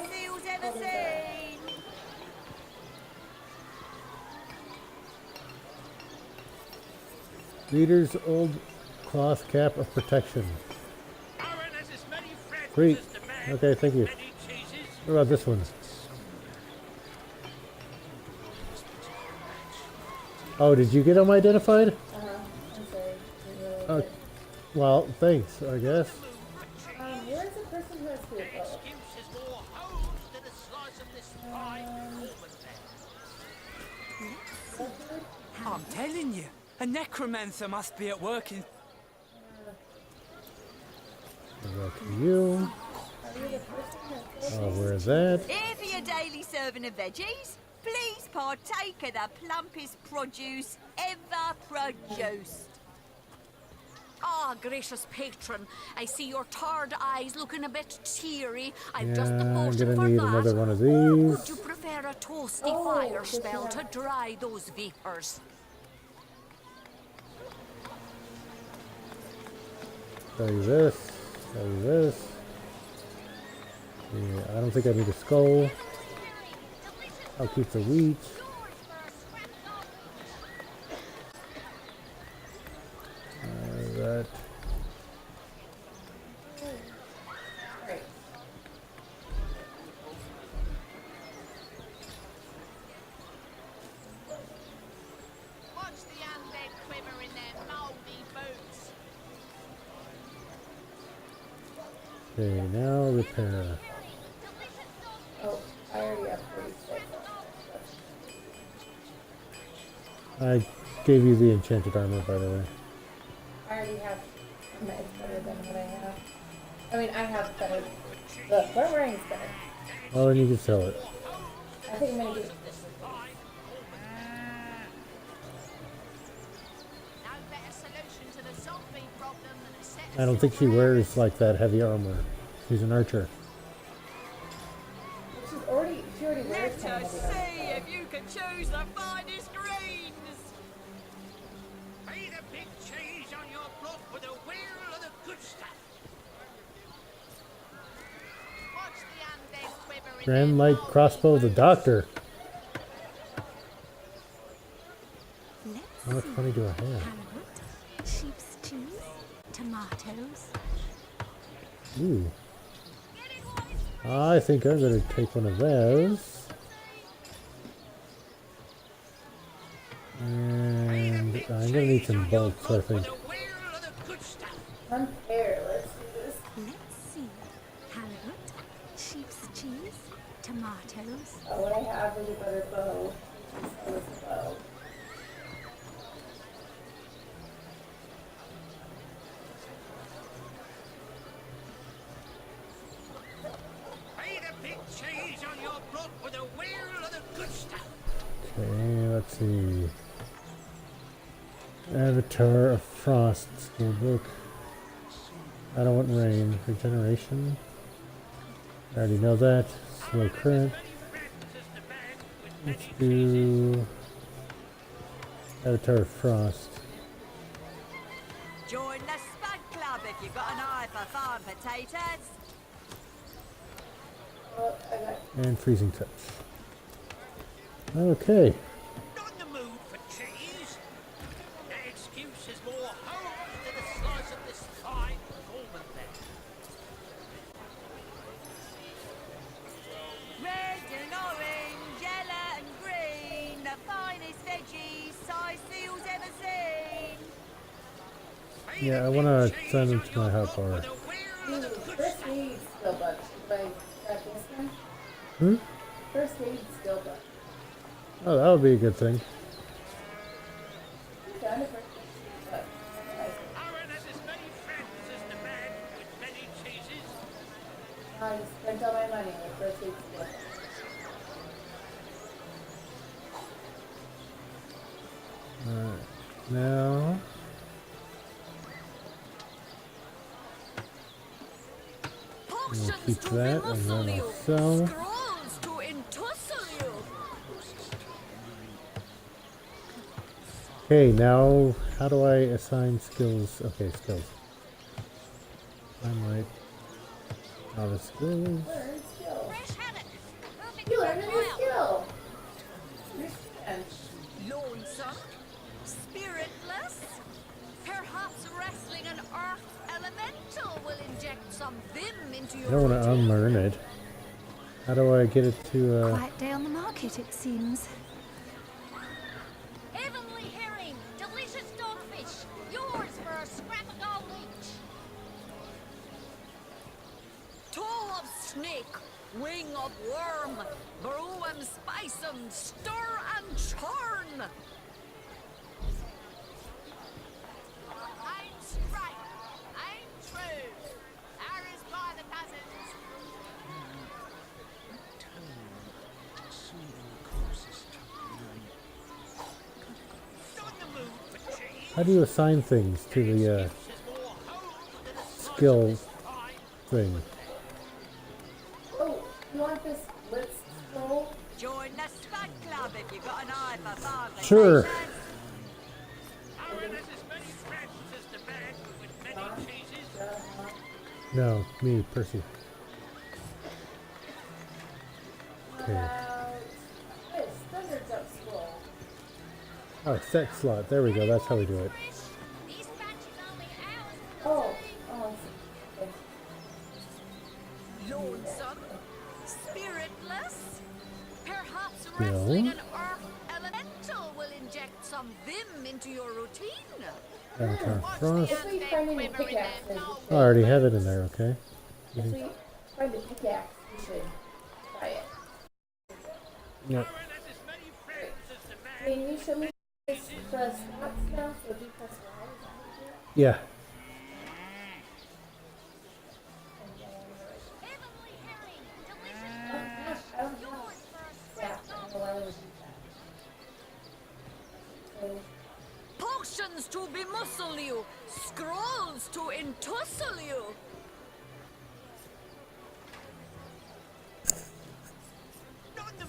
S1: Reader's old cloth cap of protection.
S5: Aaron has as many friends
S1: Sweet.
S5: as the man
S1: Okay, thank you.
S5: many cheeses.
S1: What about this one? Oh, did you get them identified?
S2: I'm sorry.
S1: Oh, well, thanks, I guess.
S2: Where's the person who has food? Oh.
S5: Excuse is more hose than a slice of this fine almond there.
S11: I'm telling you, a necromancer must be at work in...
S1: Back to you. Oh, where's that?
S12: Here for your daily serving of veggies. Please partake of the plumpest produce ever produced.
S4: Ah, gracious patron, I see your tired eyes looking a bit teary. I've just the
S1: Yeah, I'm
S4: potion
S1: gonna
S4: for
S1: need
S4: that.
S1: another one of
S4: Or would
S1: these.
S4: you prefer a toasty fire spell to dry those vapors?
S1: Tell you this. Tell you this. Yeah, I don't think I need a skull. I'll keep the wheat. That.
S12: Watch the undead quiver in their mouldy boots.
S1: Okay, now repair.
S2: Oh, I already have 46.
S1: I gave you the enchanted armor, by the way.
S2: I already have. It's better than what I have. I mean, I have better. Look, what I'm wearing is better.
S1: Well, then you can sell it.
S2: I think I'm gonna get.
S12: No better solution to the zombie problem than a set
S1: I don't think she wears like that heavy armor. She's an archer.
S2: She already wears
S12: Let
S2: kind
S12: us
S2: of
S12: see
S2: heavy armor.
S12: if you can choose the finest greens.
S5: Ain't a big cheese on your block with a wheel of the good stuff.
S12: Watch the undead quiver in
S1: Grand
S12: their
S1: light
S12: mouldy
S1: crossbow of the
S12: boots.
S1: doctor.
S4: Let's
S1: How much
S4: see.
S1: money do I have?
S4: Halibut, sheep's cheese, tomatoes.
S1: Ooh. I think I'm going to take one of those. And I'm going to need some bolts, I think.
S2: Compare. Let's do this.
S4: Let's see. Halibut, sheep's cheese, tomatoes.
S2: Oh, what I have is a butter bow. This is a bow.
S1: Okay, let's see. Avatar of Frost Steelbook. I don't want rain. Regeneration. I already know that. Slow current. Let's do Avatar of Frost.
S12: Join the Spud Club if you've got an eye for farm potatoes.
S2: Oh, I got
S1: And Freezing Touch. Okay.
S8: Not in the mood for cheese. The excuse is more holes than a slice of this fine almond there.
S12: Red and orange, yellow and green, the finest veggies size seals ever seen.
S1: Yeah, I want to send them to my hot bar.
S2: first aid skill book. Should I grab this one?
S1: Hmm?
S2: First aid skill book.
S1: Oh, that would be a good thing.
S2: You found a first aid book.
S8: Aaron has as many friends as the man with many cheeses.
S2: I just spent all my money with first aid skill book.
S1: Alright, now... We'll keep that, and then I'll sell.
S4: Scrolls to entussle you.
S1: Okay, now how do I assign skills? Okay, skills. I'm right. Now the skills.
S2: Learn skill. You learned a new skill. Understand.
S4: Lonesome, spiritless. Perhaps wrestling an earth elemental will inject some vim into
S1: I
S4: your
S1: don't want to unlearn it. How do I get it to,
S4: Quiet day on the market, it seems.
S13: Heavenly herring, delicious dogfish, yours for a scrap of gold each.
S4: Toe of snake, wing of worm, brew 'em, spice 'em, stir and churn.
S13: I'm straight, I'm true. Ours by the dozens.
S1: how do you assign things to the, skill thing?
S2: Oh, you want this blitz scroll?
S12: Join the Spud Club if you've got an eye for farm potatoes.
S1: Sure.
S8: Aaron has as many friends as the man with many cheeses.
S1: No, me, Percy. Okay.
S2: This Thunderduck scroll.
S1: Oh, set slot. There we go. That's how we do it.
S13: These batches only ours.
S2: Oh, oh, okay.
S4: Lonesome, spiritless. Perhaps
S1: No.
S4: wrestling an earth elemental will inject some vim into your routine.
S1: Avatar Frost.
S2: If we find any pickaxes,
S1: Oh, I already have it in there, okay.
S2: if we find a pickaxe, we should try it.
S1: Yep.
S2: Can you show me this press spots now? So do press Y, is that what you do?
S1: Yeah.
S13: Heavenly herring, delicious
S2: I don't have
S13: yours for a
S2: yeah,
S13: scrap
S2: I
S13: of
S2: don't know why I would do that. So,
S4: Potions to bemuscle you, scrolls to entussle you.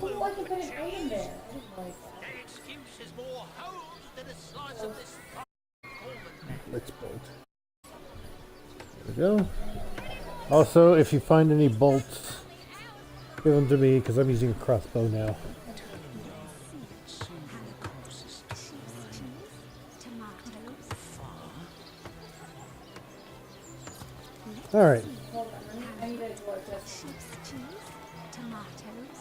S2: oh, I can put an item there. I didn't like that.
S8: The excuse is more holes than a slice of this fine almond.
S1: Let's bolt. There we go. Also, if you find any bolts, give them to me because I'm using a crossbow now. All right.
S2: Hold on, I need to go adjust
S13: Sheep's cheese, tomatoes.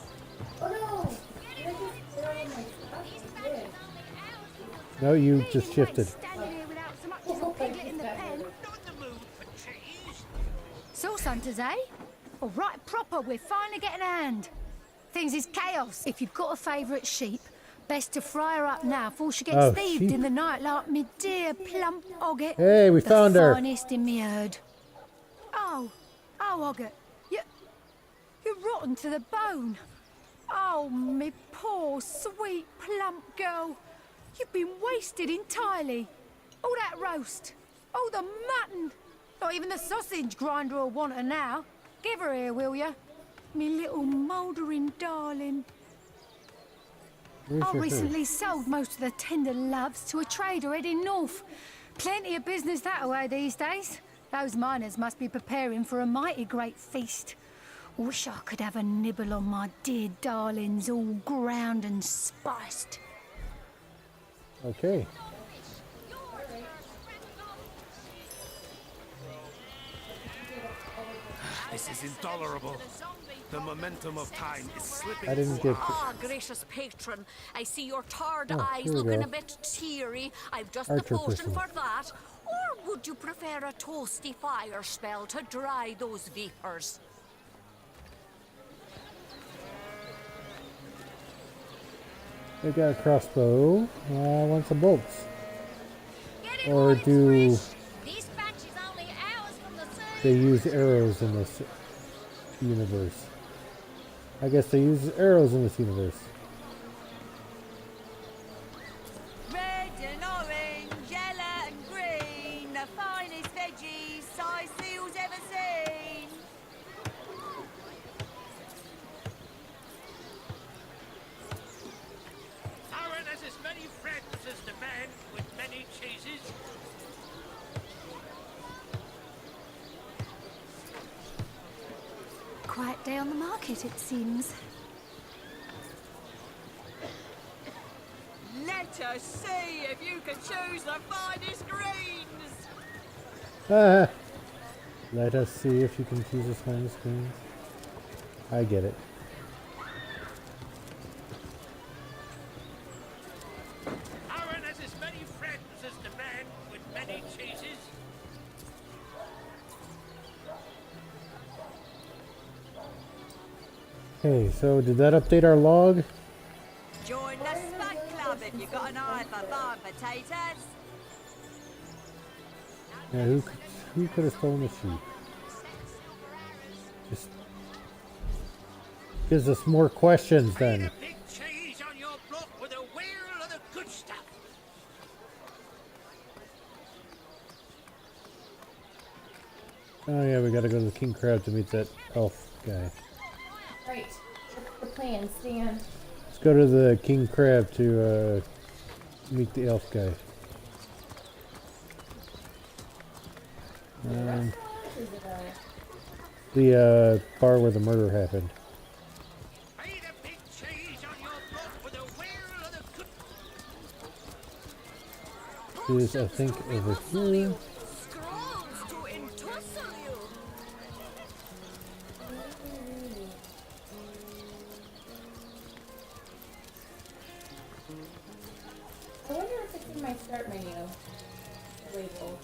S2: Oh no! Did I just throw in my stuff? I did.
S1: No, you just shifted.
S13: Standing here without so much as a piglet in the pen.
S14: Sauce hunters, eh? All right, proper, we're finally getting a hand. Things is chaos. If you've got a favourite sheep, best to fry her up now before she gets thieved
S1: sheep.
S14: in the night like me dear plump Ogget.
S1: Hey, we found her.
S14: The finest in me herd. Oh, Ogget, you're rotten to the bone. Oh, me poor, sweet, plump girl. You've been wasted entirely. All that roast, all the mutton. Not even the sausage grinder will want her now. Give her here, will ya? Me little mouldering darling. I recently sold most of the tender loves to a trader heading north. Plenty of business that way these days. Those miners must be preparing for a mighty great feast. Wish I could have a nibble on my dear darlings, all ground and spiced.
S1: Okay.
S7: This is intolerable. The momentum of time is slipping.
S1: I didn't get.
S4: Gracious patron, I see your tarred
S1: Oh,
S4: eyes
S1: here we
S4: looking
S1: go.
S4: a bit teary. I've just
S1: Archer
S4: the potion
S1: crystal.
S4: for that. Or would you prefer a toasty fire spell to dry those vapors?
S1: They got a crossbow. I want some bolts. Or do
S13: These batches only hours from the sea.
S1: they use arrows in this universe? I guess they use arrows in this universe.
S12: Red and orange, yellow and green, the finest veggies size seals ever seen.
S11: Aaron has as many friends as the man with many cheeses.
S14: Quiet day on the market, it seems.
S12: Let us see if you can choose the finest greens.
S1: Ah, let us see if you can choose the finest screens. I get it.
S11: Aaron has as many friends as the man with many cheeses.
S1: Okay, so did that update our log?
S12: Join the Spud Club if you've got an eye for farm potatoes.
S1: Yeah, who could have stolen the sheep? Just gives us more questions then.
S11: Big cheese on your block with a wheel of the good stuff.
S1: Oh yeah, we gotta go to the King Crab to meet that elf guy.
S2: Right. What's the plan, Stan?
S1: Let's go to the King Crab to meet the elf guy.
S2: Is it
S1: The bar where the murder happened.
S11: Big cheese on your block with a wheel of the good.
S1: Is I think over here.
S4: Scrolls to entussle you.
S2: I wonder if it's in my start menu. Label.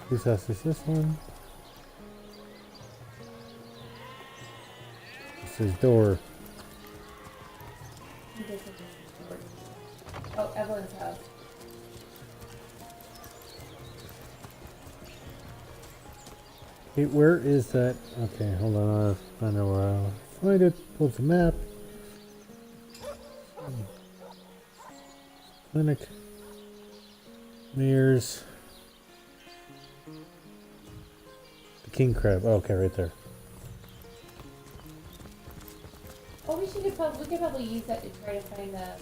S1: Whose house is this one? This is door.
S2: Oh, Evelyn's house.
S1: Hey, where is that? Okay, hold on. I know where I'll find it. Pull the map. Clinic. Mears. The King Crab. Oh, okay, right there.
S2: Oh, we could probably use that to try to find the house.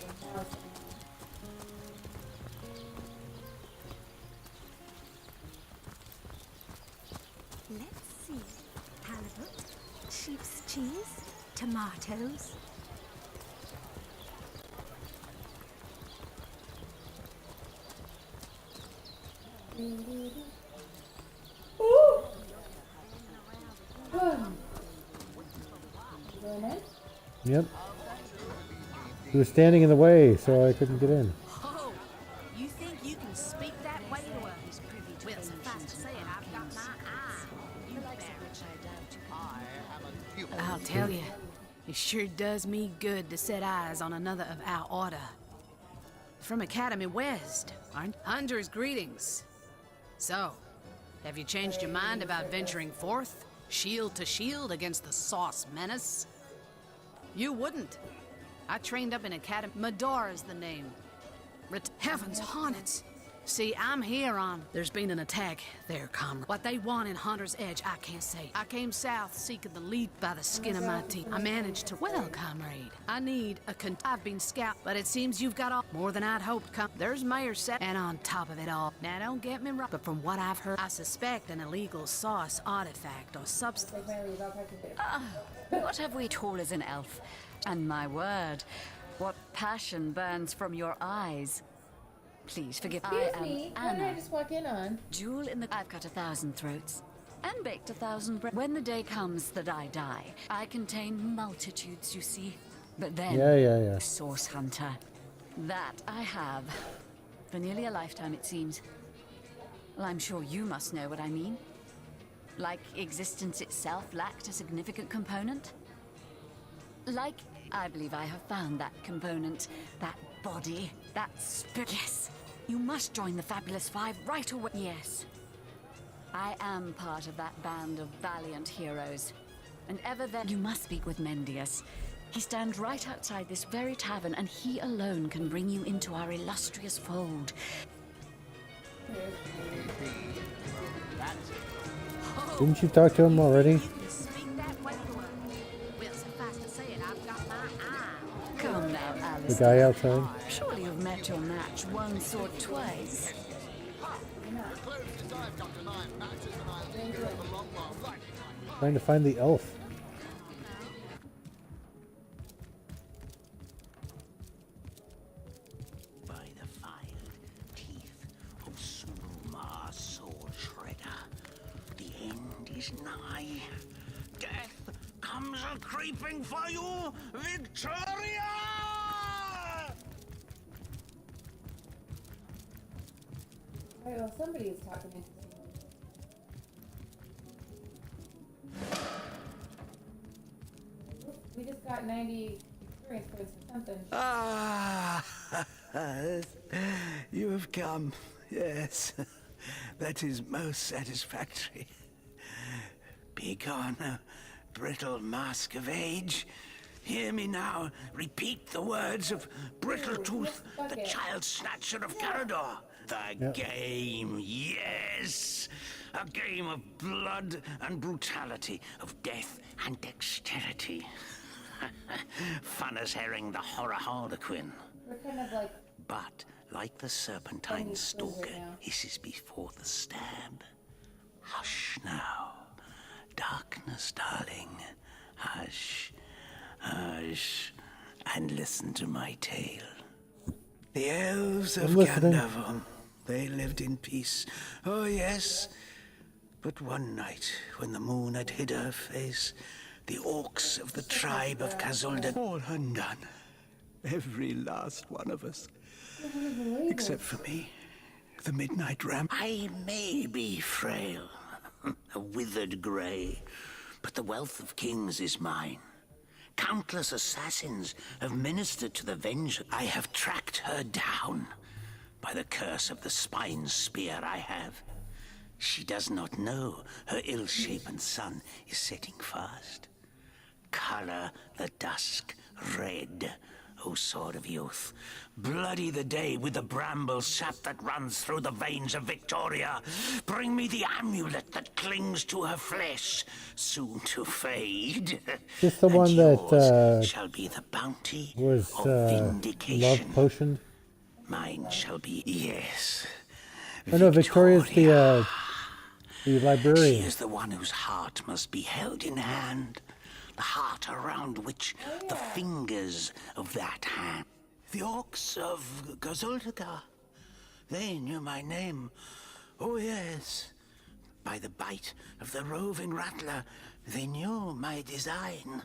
S13: Let's see. Halibut, sheep's cheese, tomatoes.
S2: Ooh!
S1: Yep. He was standing in the way, so I couldn't get in.
S12: Oh, you think you can speak that way to her? Well, suffice to say it, I've got my eye. You bear. I'll tell you, it sure does me good to set eyes on another of our order. From Academy West, aren't Hunter's greetings. So, have you changed your mind about venturing forth, shield to shield, against the Sauce Menace? You wouldn't. I trained up in Academy. Medora's the name. Heavens hornets! See, I'm here on... There's been an attack there, comrade. What they want in Hunter's Edge, I can't say. I came south seeking the lead by the skin of my teeth. I managed to... Well, comrade, I need a I've been scout, but it seems you've got all... More than I'd hoped, There's Mayor set... And on top of it all... Now, don't get me wrong, but from what I've heard, I suspect an illegal sauce artifact or substance.
S4: What have we tall as an elf? And my word, what passion burns from your eyes. Please forgive me.
S2: Excuse me, what did I just walk in on?
S4: Jewel in the... I've got 1,000 throats. And baked 1,000 bread. When the day comes that I die, I contain multitudes, you see. But then...
S1: Yeah.
S4: Source Hunter. That I have. For nearly a lifetime, it seems. Well, I'm sure you must know what I mean. Like existence itself lacked a significant component. Like, I believe I have found that component. That body. That spirit. Yes. You must join the Fabulous Five right away. Yes. I am part of that band of valiant heroes. And ever then, you must speak with Mendius. He stands right outside this very tavern, and he alone can bring you into our illustrious fold.
S1: Didn't you talk to him already?
S4: Come now, Alice.
S1: The guy outside?
S4: Surely you've met your match once or twice.
S1: Trying to find the elf.
S8: By the filed teeth of Sulma Soul Shredder, the end is nigh. Death comes a-creeping for you, Victoria!
S2: Alright, well, somebody is talking to me. We just got 90 experience points for something.
S8: Ah, you have come, yes. That is most satisfactory. Begone, brittle mask of age. Hear me now repeat the words of Brittletooth, the child snatcher of Carador. The game, yes! A game of blood and brutality, of death and dexterity. Fun as herring the horror harlequin.
S2: We're kind of like...
S8: But, like the serpentine stalker hisses before the stab. Hush now. Darkness, darling. Hush. Hush. And listen to my tale. The elves of Gandavon, they lived in peace. Oh, yes. But one night, when the moon had hid her face, the orcs of the tribe of Kazulda, all undone. Every last one of us. Except for me, the midnight ram. I may be frail, a withered grey, but the wealth of kings is mine. Countless assassins have ministered to the vengeance. I have tracked her down. By the curse of the spine spear I have. She does not know her ill-shapen sun is setting fast. Color the dusk red, O sword of youth. Bloody the day with the bramble sap that runs through the veins of Victoria. Bring me the amulet that clings to her flesh, soon to fade.
S1: Just the one that
S8: shall be the bounty
S1: was
S8: of vindication.
S1: love potion.
S8: Mine shall be, yes.
S1: Oh no, Victoria's the librarian.
S8: She is the one whose heart must be held in hand. The heart around which the fingers of that hand. The orcs of Gazuldaga, they knew my name. Oh yes, by the bite of the roving rattler, they knew my design.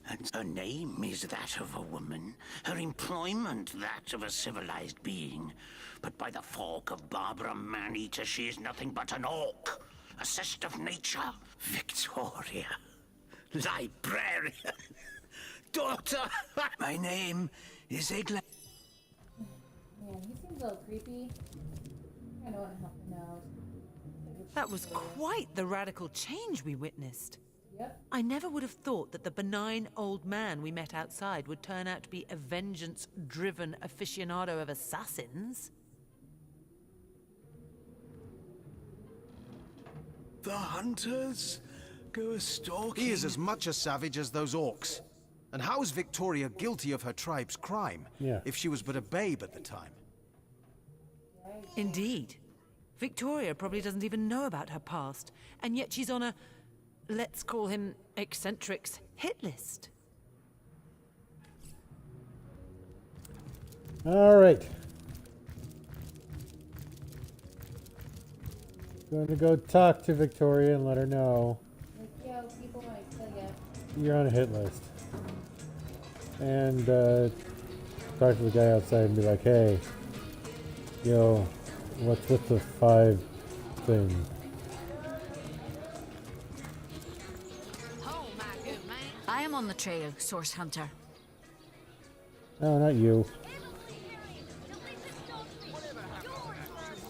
S8: And her name is that of a woman, her employment that of a civilized being. But by the fork of Barbara Man-Eater, she is nothing but an orc, a sister of nature, Victoria, librarian, daughter. My name is Egla.
S2: Man, he seems a little creepy. I don't want to help him out.
S5: That was quite the radical change we witnessed.
S2: Yep.
S5: I never would have thought that the benign old man we met outside would turn out to be a vengeance-driven aficionado of assassins.
S10: The hunters go a-stalking.
S3: He is as much a savage as those orcs. And how is Victoria guilty of her tribe's crime, if she was but a babe at the time?
S5: Indeed. Victoria probably doesn't even know about her past, and yet she's on a, let's call him eccentrics, hit list.
S1: All right. Going to go talk to Victoria and let her know
S2: Like, yo, people might kill you.
S1: you're on a hit list. And talk to the guy outside and be like, hey, yo, what's with the 5 thing?
S4: I am on the trail, Source Hunter.
S1: No, not you.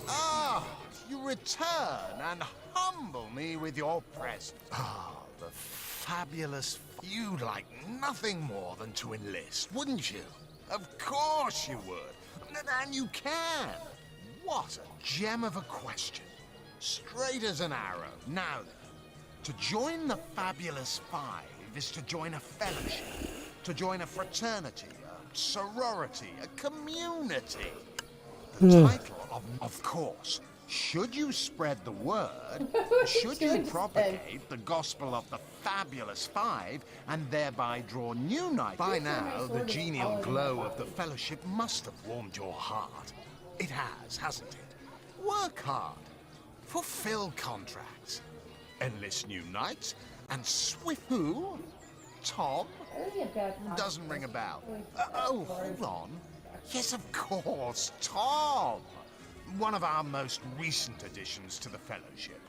S11: Ah, you return and humble me with your presence. Ah, the fabulous. You'd like nothing more than to enlist, wouldn't you? Of course you would. And you can. What a gem of a question. Straight as an arrow. Now then, to join the Fabulous 5 is to join a fellowship, to join a fraternity, a sorority, a community. The title of course, should you spread the word, should you propagate the gospel of the Fabulous 5 and thereby draw new knights? By now, the genial glow of the fellowship must have warmed your heart. It has, hasn't it? Work hard. Fulfill contracts. Enlist new knights. And Swift who? Tom? Doesn't ring a bell. Oh, hold on. Yes, of course, Tom. One of our most recent additions to the Fellowship.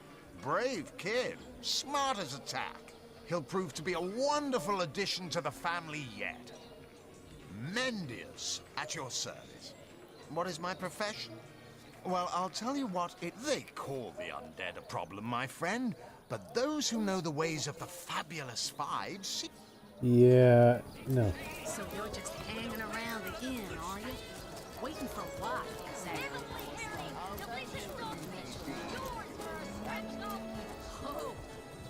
S11: Brave kid, smart as a tack. He'll prove to be a wonderful addition to the family yet. Mendius, at your service. What is my profession? Well, I'll tell you what, they call the undead a problem, my friend. But those who know the ways of the Fabulous 5 see...
S1: Yeah, no.
S12: So you're just hanging around the inn, are you? Waiting for what, exactly? Oh,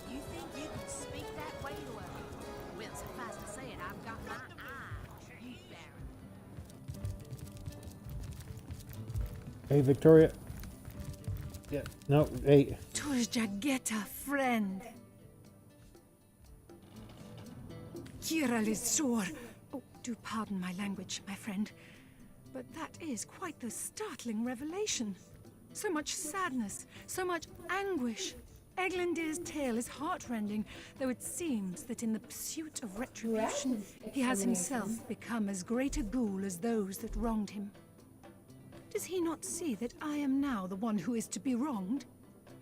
S12: you think you can speak that way to her? Well, suffice to say it, I've got my eye on you, Baron.
S1: Hey, Victoria. Yeah. No, hey.
S14: Turjageta, friend. Kira Lizor. Oh, do pardon my language, my friend. But that is quite the startling revelation. So much sadness, so much anguish. Eglandir's tale is heartrending, though it seems that in the pursuit of retribution, he has himself become as great a ghoul as those that wronged him. Does he not see that I am now the one who is to be wronged?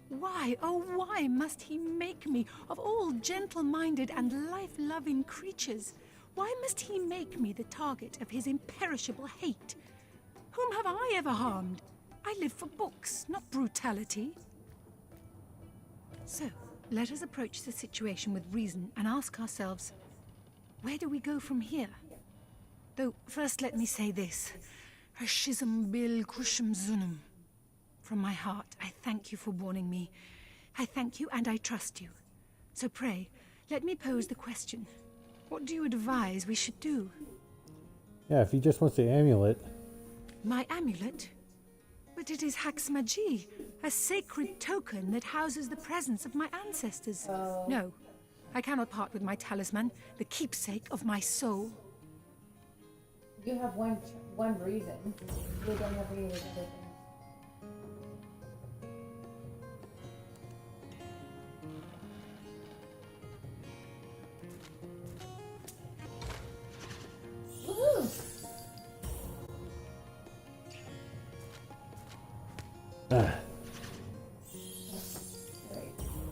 S14: Why, oh why must he make me, of all gentle-minded and life-loving creatures, why must he make me the target of his imperishable hate? Whom have I ever harmed? I live for books, not brutality. So, let us approach the situation with reason and ask ourselves, where do we go from here? Though, first let me say this. Hashizm bil kushim zunum. From my heart, I thank you for warning me. I thank you and I trust you. So pray, let me pose the question. What do you advise we should do?
S1: Yeah, if he just wants the amulet.
S14: My amulet? But it is Haxmagi, a sacred token that houses the presence of my ancestors. No, I cannot part with my talisman, the keepsake of my soul.
S2: You have one reason. You don't have any other thing.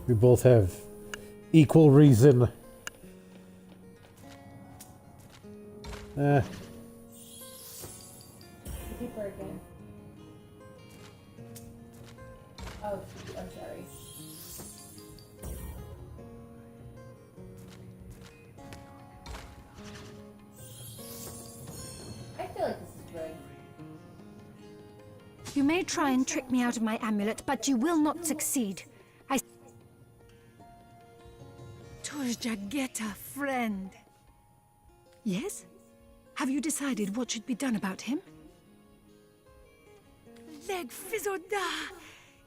S1: We both have equal reason.
S2: Keep working. Oh, I'm sorry. I feel like this is rigged.
S14: You may try and trick me out of my amulet, but you will not succeed. Turjageta, friend. Yes? Have you decided what should be done about him? Leg Fizoda!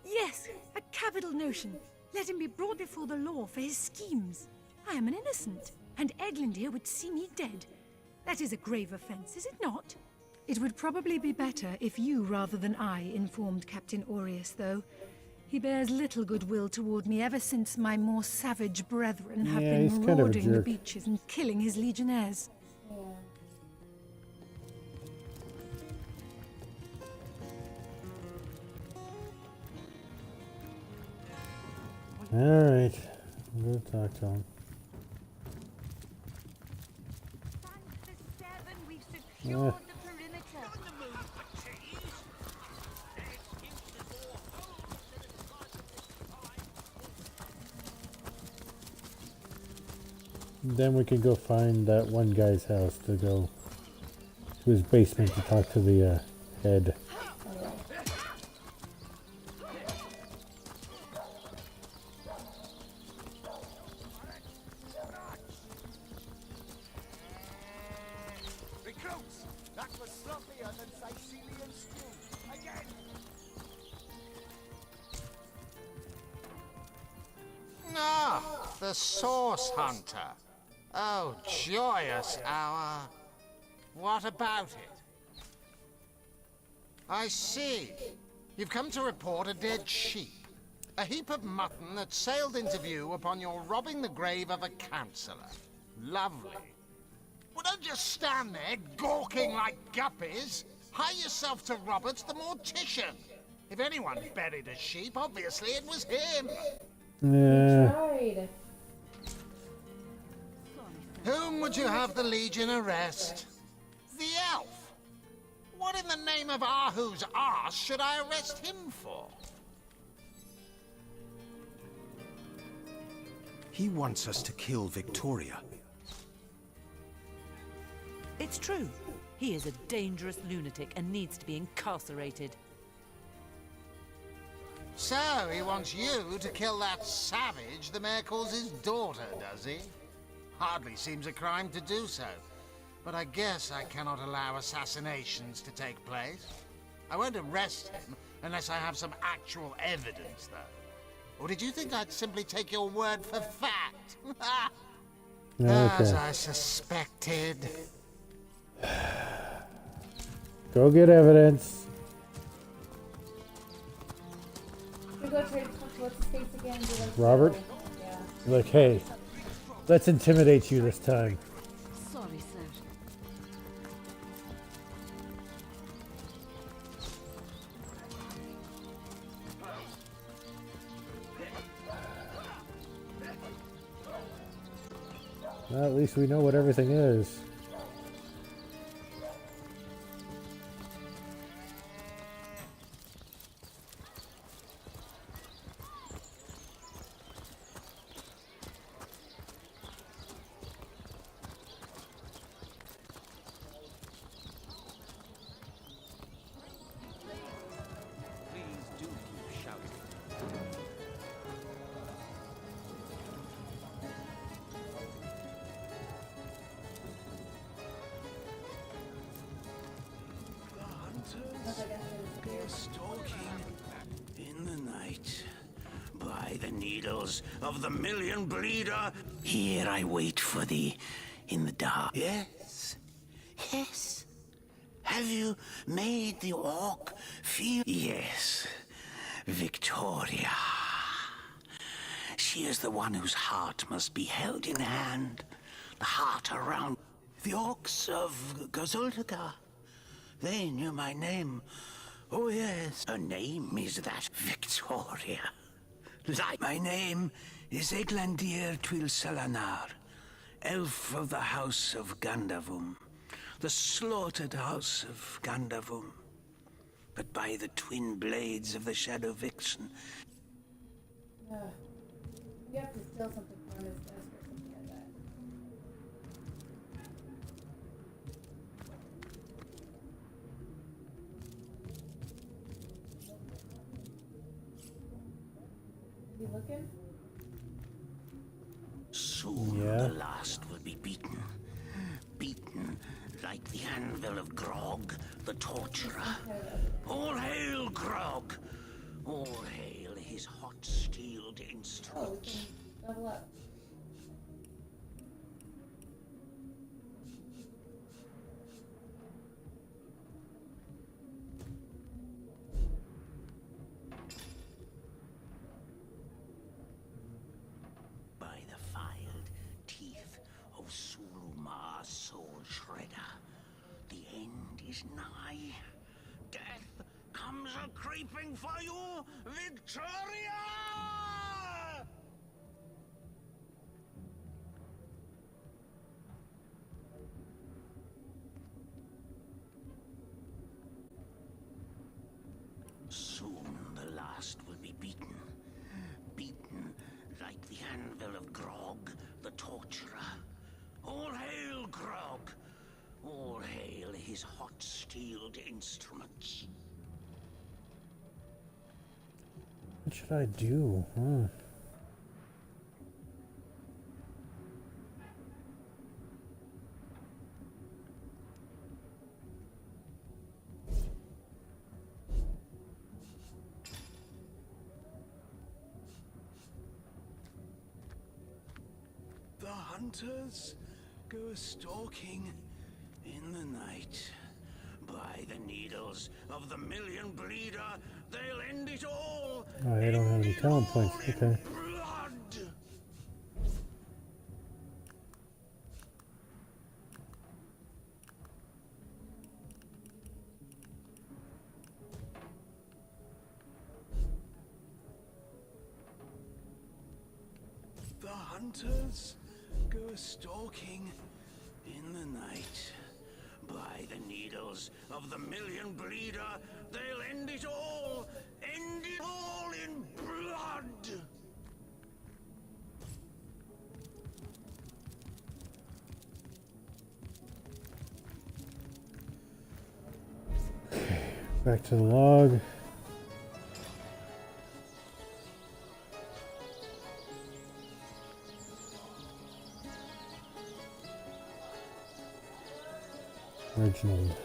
S14: Yes, a capital notion. Let him be brought before the law for his schemes. I am an innocent, and Eglin here would see me dead. That is a grave offense, is it not? It would probably be better if you rather than I informed Captain Aureus, though. He bears little goodwill toward me ever since my more savage brethren have been marauding the beaches and killing his legionnaires.
S1: Alright, I'm gonna talk to him. Then we can go find that one guy's house to go to his basement to talk to the head.
S11: Recruits, that was sloppier than Sicilian stew. Again. Ah, the Source Hunter. Oh, joyous hour. What about it? I see. You've come to report a dead sheep. A heap of mutton that sailed into view upon your robbing the grave of a councillor. Lovely. Well, don't just stand there gawking like guppies. Hie yourself to Roberts the mortician. If anyone buried a sheep, obviously it was him.
S2: Tried.
S11: Whom would you have the Legion arrest? The elf. What in the name of Ahu's arse should I arrest him for?
S3: He wants us to kill Victoria.
S5: It's true. He is a dangerous lunatic and needs to be incarcerated.
S11: So, he wants you to kill that savage the mayor calls his daughter, does he? Hardly seems a crime to do so. But I guess I cannot allow assassinations to take place. I won't arrest him unless I have some actual evidence, though. Or did you think I'd simply take your word for fact? As I suspected.
S1: Go get evidence.
S2: Should we go try to talk to what's his face again? Be like,
S1: Robert?
S2: Yeah.
S1: Like, hey, let's intimidate you this time.
S4: Sorry, sir.
S1: Well, at least we know what everything is.
S8: In the night, by the needles of the million bleeder, here I wait for thee in the dark. Yes, yes. Have you made the orc feel? Yes, Victoria. She is the one whose heart must be held in hand. The heart around the orcs of Gazuldaga. They knew my name Oh yes, her name is that Victoria. Like my name is Eglandir Twil Selanar, elf of the House of Gandavum, the slaughtered House of Gandavum. But by the twin blades of the Shadow Vixen.
S2: You have to steal something from his desk or something like that. Is he looking?
S8: Soon the last will be beaten. Beaten like the anvil of Grog, the torturer. All hail Grog! All hail his hot-steeled instruments.
S2: Level up.
S8: By the filed teeth of Sulumar's soul shredder, the end is nigh. Death comes a-creeping for you, Victoria! Soon the last will be beaten. Beaten like the anvil of Grog, the torturer. All hail Grog! All hail his hot-steeled instruments.
S1: What should I do?
S8: The hunters go stalking in the night. By the needles of the million bleeder, they'll end it all.
S1: Oh, I don't have any talent points. Okay.
S8: Blood! The hunters go stalking in the night. By the needles of the million bleeder, they'll end it all in blood!
S1: Back to the log. Reginald.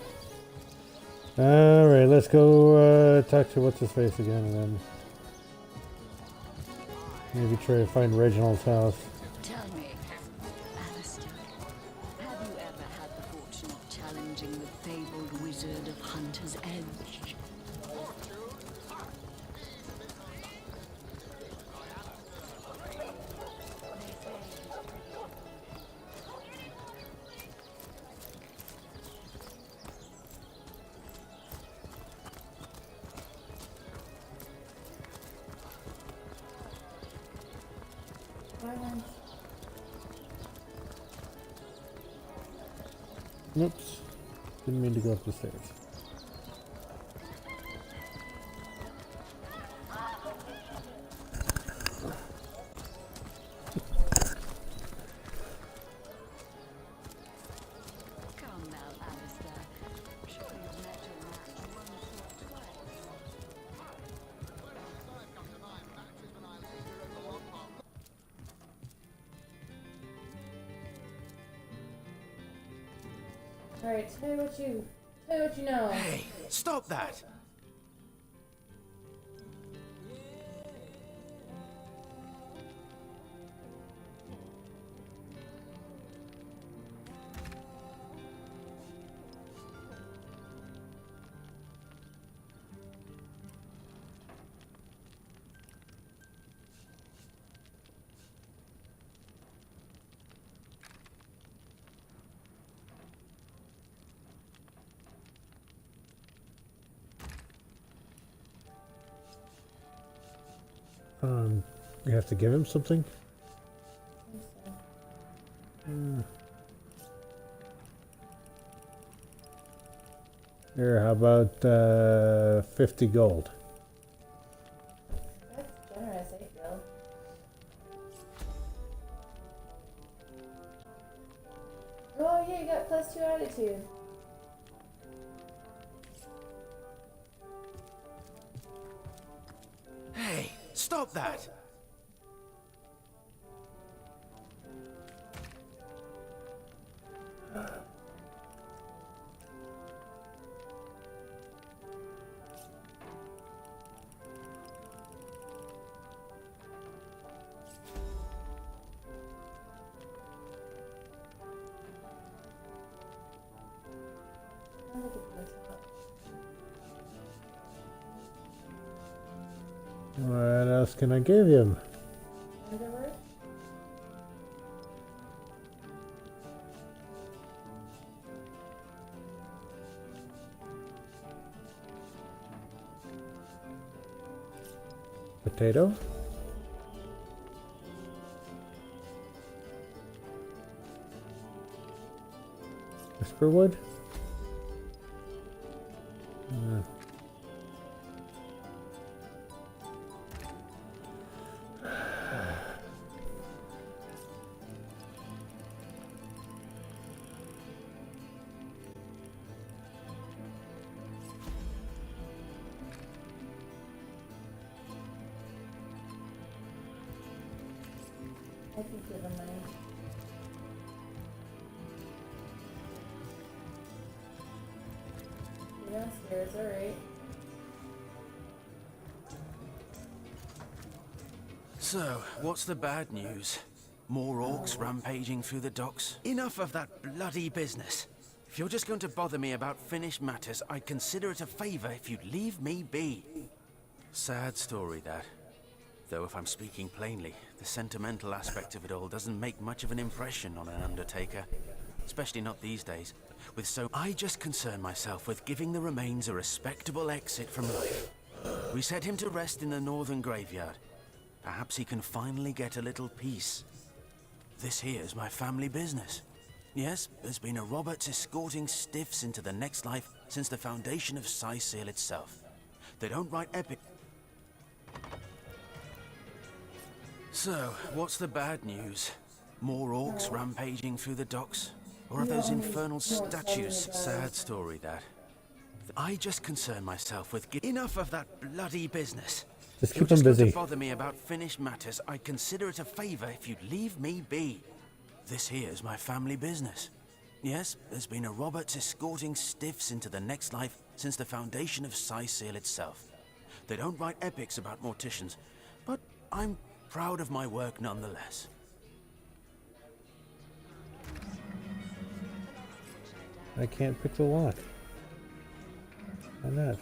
S1: Alright, let's go talk to what's his face again and then maybe try to find Reginald's house.
S15: Tell me, Alistair, have you ever had the fortune of challenging the fabled wizard of Hunter's Edge?
S1: Oops. Didn't mean to go up the stairs.
S15: Come now, Alistair. Sure you've met your match once or twice.
S2: Alright, tell me what you know.
S3: Hey, stop that!
S1: You have to give him something? Here, how about 50 gold?
S2: That's generous, I feel. Oh yeah, you got +2 attitude.
S8: Hey, stop that!
S1: What else can I give him?
S2: Underwear?
S1: Potato? Whisperwood?
S2: I could give him money. Yeah, stairs, alright.
S8: So, what's the bad news? More orcs rampaging through the docks? Enough of that bloody business. If you're just going to bother me about finished matters, I'd consider it a favor if you'd leave me be. Sad story, that. Though if I'm speaking plainly, the sentimental aspect of it all doesn't make much of an impression on an undertaker. Especially not these days. I just concern myself with giving the remains a respectable exit from life. We set him to rest in the northern graveyard. Perhaps he can finally get a little peace. This here's my family business. Yes, there's been a Roberts escorting stiffs into the next life since the foundation of Seal itself. They don't write epic... So, what's the bad news? More orcs rampaging through the docks? Or are those infernal statues? Sad story, that. I just concern myself with... Enough of that bloody business.
S1: Just
S8: If you're
S1: keep him
S8: just going
S1: busy.
S8: to bother me about finished matters, I'd consider it a favor if you'd leave me be. This here's my family business. Yes, there's been a Roberts escorting stiffs into the next life since the foundation of Seal itself. They don't write epics about morticians, but I'm proud of my work nonetheless.
S1: I can't pick the lock. Why not?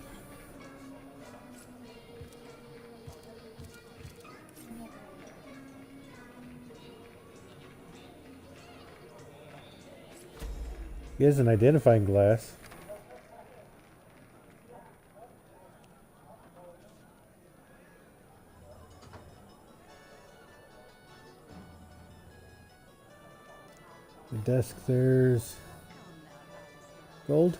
S1: He has an identifying glass. The desk, there's gold.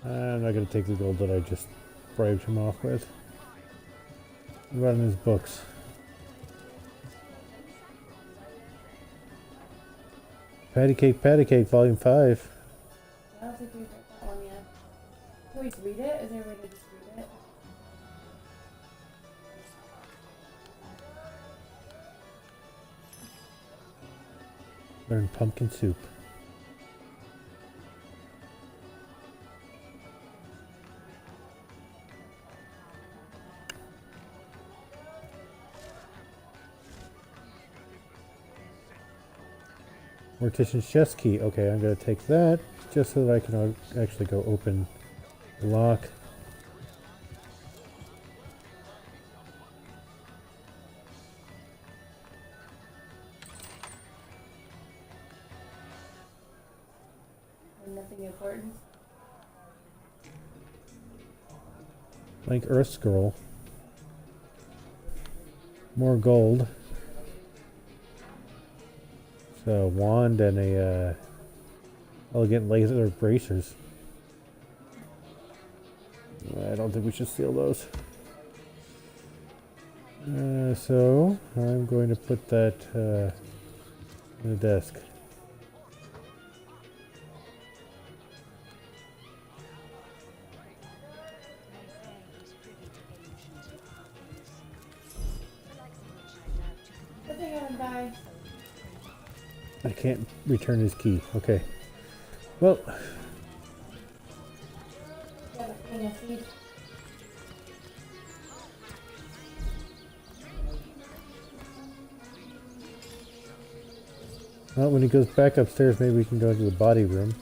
S1: I'm not going to take the gold that I just bribed him off with. What about in his books? Patty Cake, Volume 5.
S2: I don't think we've read that one yet. Can we just read it? Is there a way to just read it?
S1: Learn pumpkin soup. Mortician's chest key. Okay, I'm going to take that just so that I can actually go open the lock.
S2: And nothing important.
S1: Like Earth Scroll. More gold. So wand and a elegant laser bracers. I don't think we should steal those. So I'm going to put that on the desk.
S2: Bye.
S1: I can't return his key. Okay. Well. Well, when he goes back upstairs, maybe we can go into the body room.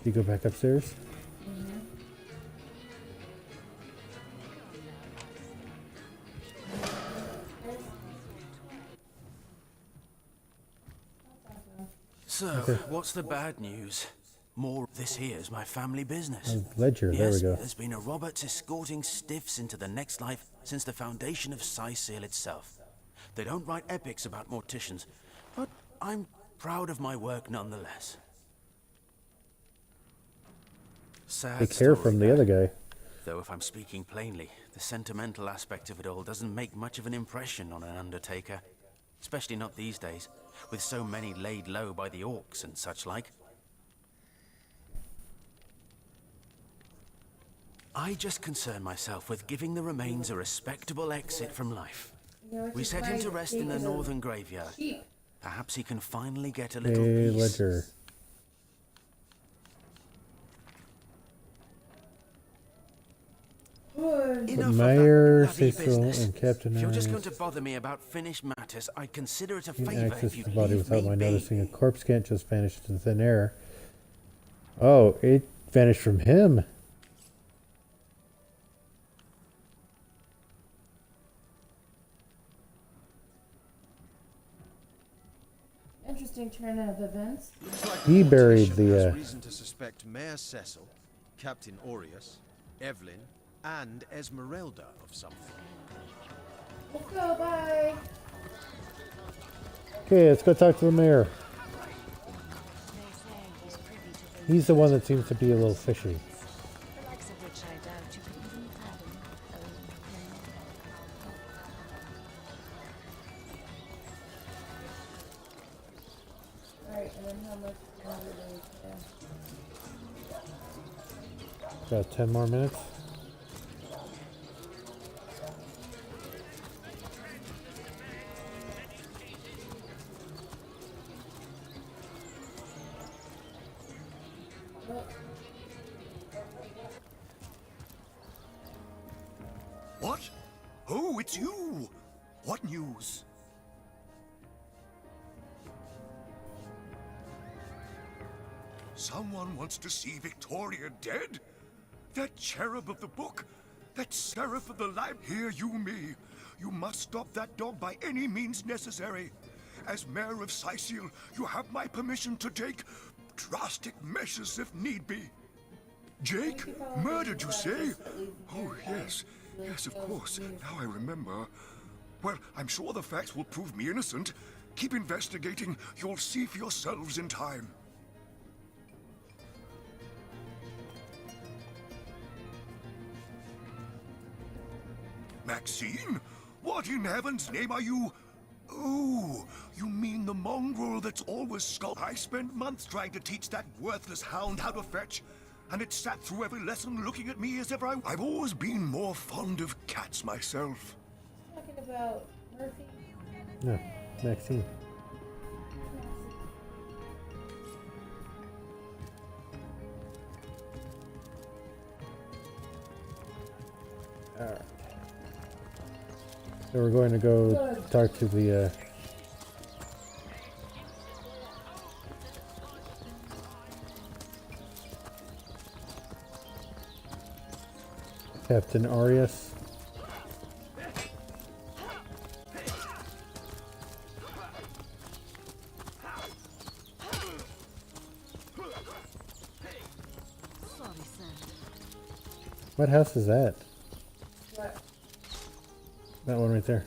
S1: You go back upstairs?
S8: So, what's the bad news? More, this here's my family business.
S1: Ledger,
S8: yes,
S1: there we go.
S8: There's been a Roberts escorting stiffs into the next life since the foundation of Seal itself. They don't write epics about morticians, but I'm proud of my work nonetheless. Sad
S1: Take care from the other guy.
S8: Though if I'm speaking plainly, the sentimental aspect of it all doesn't make much of an impression on an undertaker. Especially not these days, with so many laid low by the orcs and such like. I just concern myself with giving the remains a respectable exit from life. We set him to rest in the northern graveyard. Perhaps he can finally get a little peace.
S1: Ledger. Mayor, Cecil, and Captain
S8: If you're just going to bother me about finished matters, I'd consider it a favor
S1: access
S8: if you'd
S1: the body
S8: leave
S1: without
S8: me
S1: my
S8: be.
S1: noticing. A corpse can't just vanish into thin air. Oh, it vanished from him.
S2: Interesting turn of events.
S1: He buried the.
S3: Has reason to suspect Mayor Cecil, Captain Aureus, Evelyn, and Esmeralda of something.
S2: Let's go. Bye.
S1: Okay, let's go talk to the mayor. He's the one that seems to be a little fishy.
S2: Alright, and then how much longer do we have?
S1: Got 10 more minutes.
S16: What? Oh, it's you! What news? Someone wants to see Victoria dead? That cherub of the book? That seraph of the light? Hear you me. You must stop that dog by any means necessary. As mayor of Seal, you have my permission to take drastic measures if need be. Jake? Murdered, you say? Oh, yes. Yes, of course. Now I remember. Well, I'm sure the facts will prove me innocent. Keep investigating. You'll see for yourselves in time. Maxine? What in heaven's name are you? Oh, you mean the mongrel that's always skull? I spent months trying to teach that worthless hound how to fetch, and it sat through every lesson looking at me as if I've always been more fond of cats myself.
S2: Talking about Murphy?
S1: No, Maxine. Alright. So we're going to go talk to the Captain Aureus.
S5: Son,
S15: sorry, sir.
S1: What house is that?
S2: What?
S1: That one right there.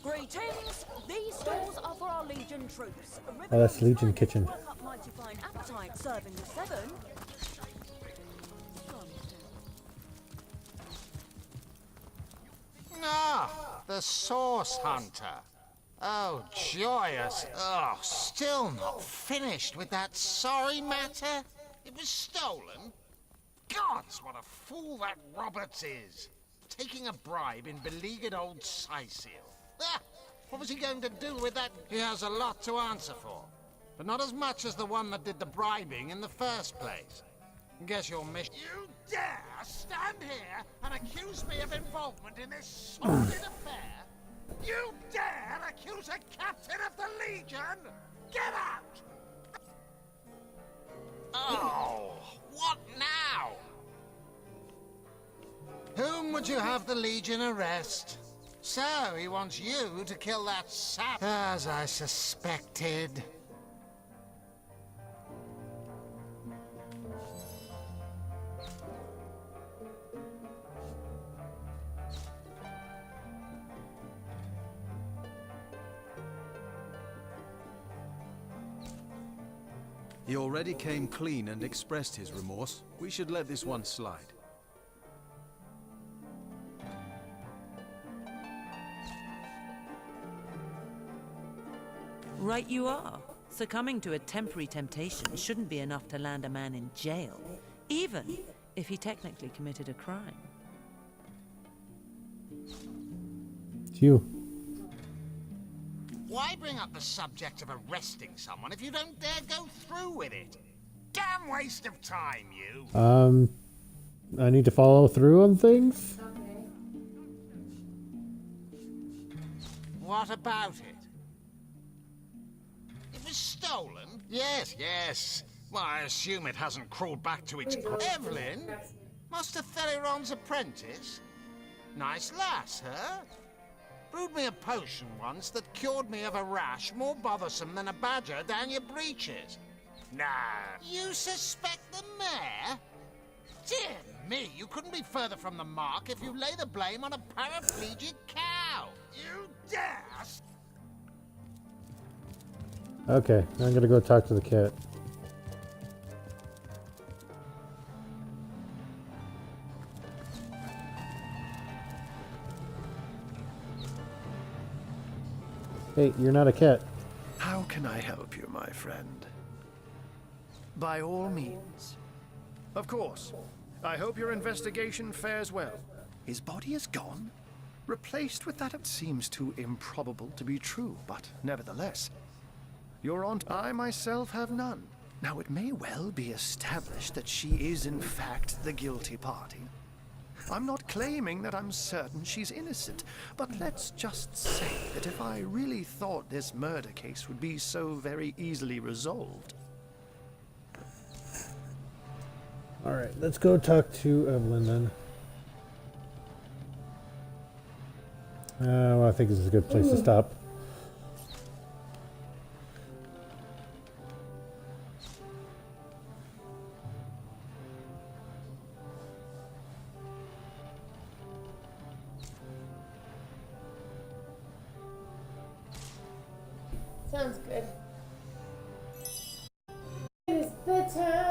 S17: Greetings! These stalls are for our Legion troops.
S1: Oh, that's Legion Kitchen.
S17: Work up mighty fine appetite serving the seven.
S11: Ah, the Source Hunter. Oh, joyous. Oh, still not finished with that sorry matter? It was stolen? Gods, what a fool that Roberts is. Taking a bribe in beleaguered old Sicil. Ah, what was he going to do with that? He has a lot to answer for. But not as much as the one that did the bribing in the first place. Guess your mission... You dare stand here and accuse me of involvement in this sordid affair? You dare accuse a captain of the Legion? Get out! Oh, what now? Whom would you have the Legion arrest? So, he wants you to kill that sap, as I suspected.
S3: He already came clean and expressed his remorse. We should let this one slide.
S5: Right you are. Succumbing to a temporary temptation shouldn't be enough to land a man in jail, even if he technically committed a crime.
S1: It's you.
S11: Why bring up the subject of arresting someone if you don't dare go through with it? Damn waste of time, you!
S1: I need to follow through on things?
S2: Okay.
S11: What about it? It was stolen? Yes, yes. Well, I assume it hasn't crawled back to its... Evelyn? Master Theliron's apprentice? Nice lass, huh? Brewed me a potion once that cured me of a rash more bothersome than a badger down your breeches. Nah. You suspect the mayor? Dear me, you couldn't be further from the mark if you lay the blame on a paraplegic cow. You dare!
S1: Okay, I'm gonna go talk to the cat. Hey, you're not a cat.
S10: How can I help you, my friend? By all means. Of course. I hope your investigation fares well. His body is gone, replaced with that. It seems too improbable to be true, but nevertheless, your aunt, I myself have none. Now, it may well be established that she is in fact the guilty party. I'm not claiming that I'm certain she's innocent, but let's just say that if I really thought this murder case would be so very easily resolved...
S1: Alright, let's go talk to Evelyn then. Well, I think this is a good place to stop.
S2: Sounds good. It is bedtime.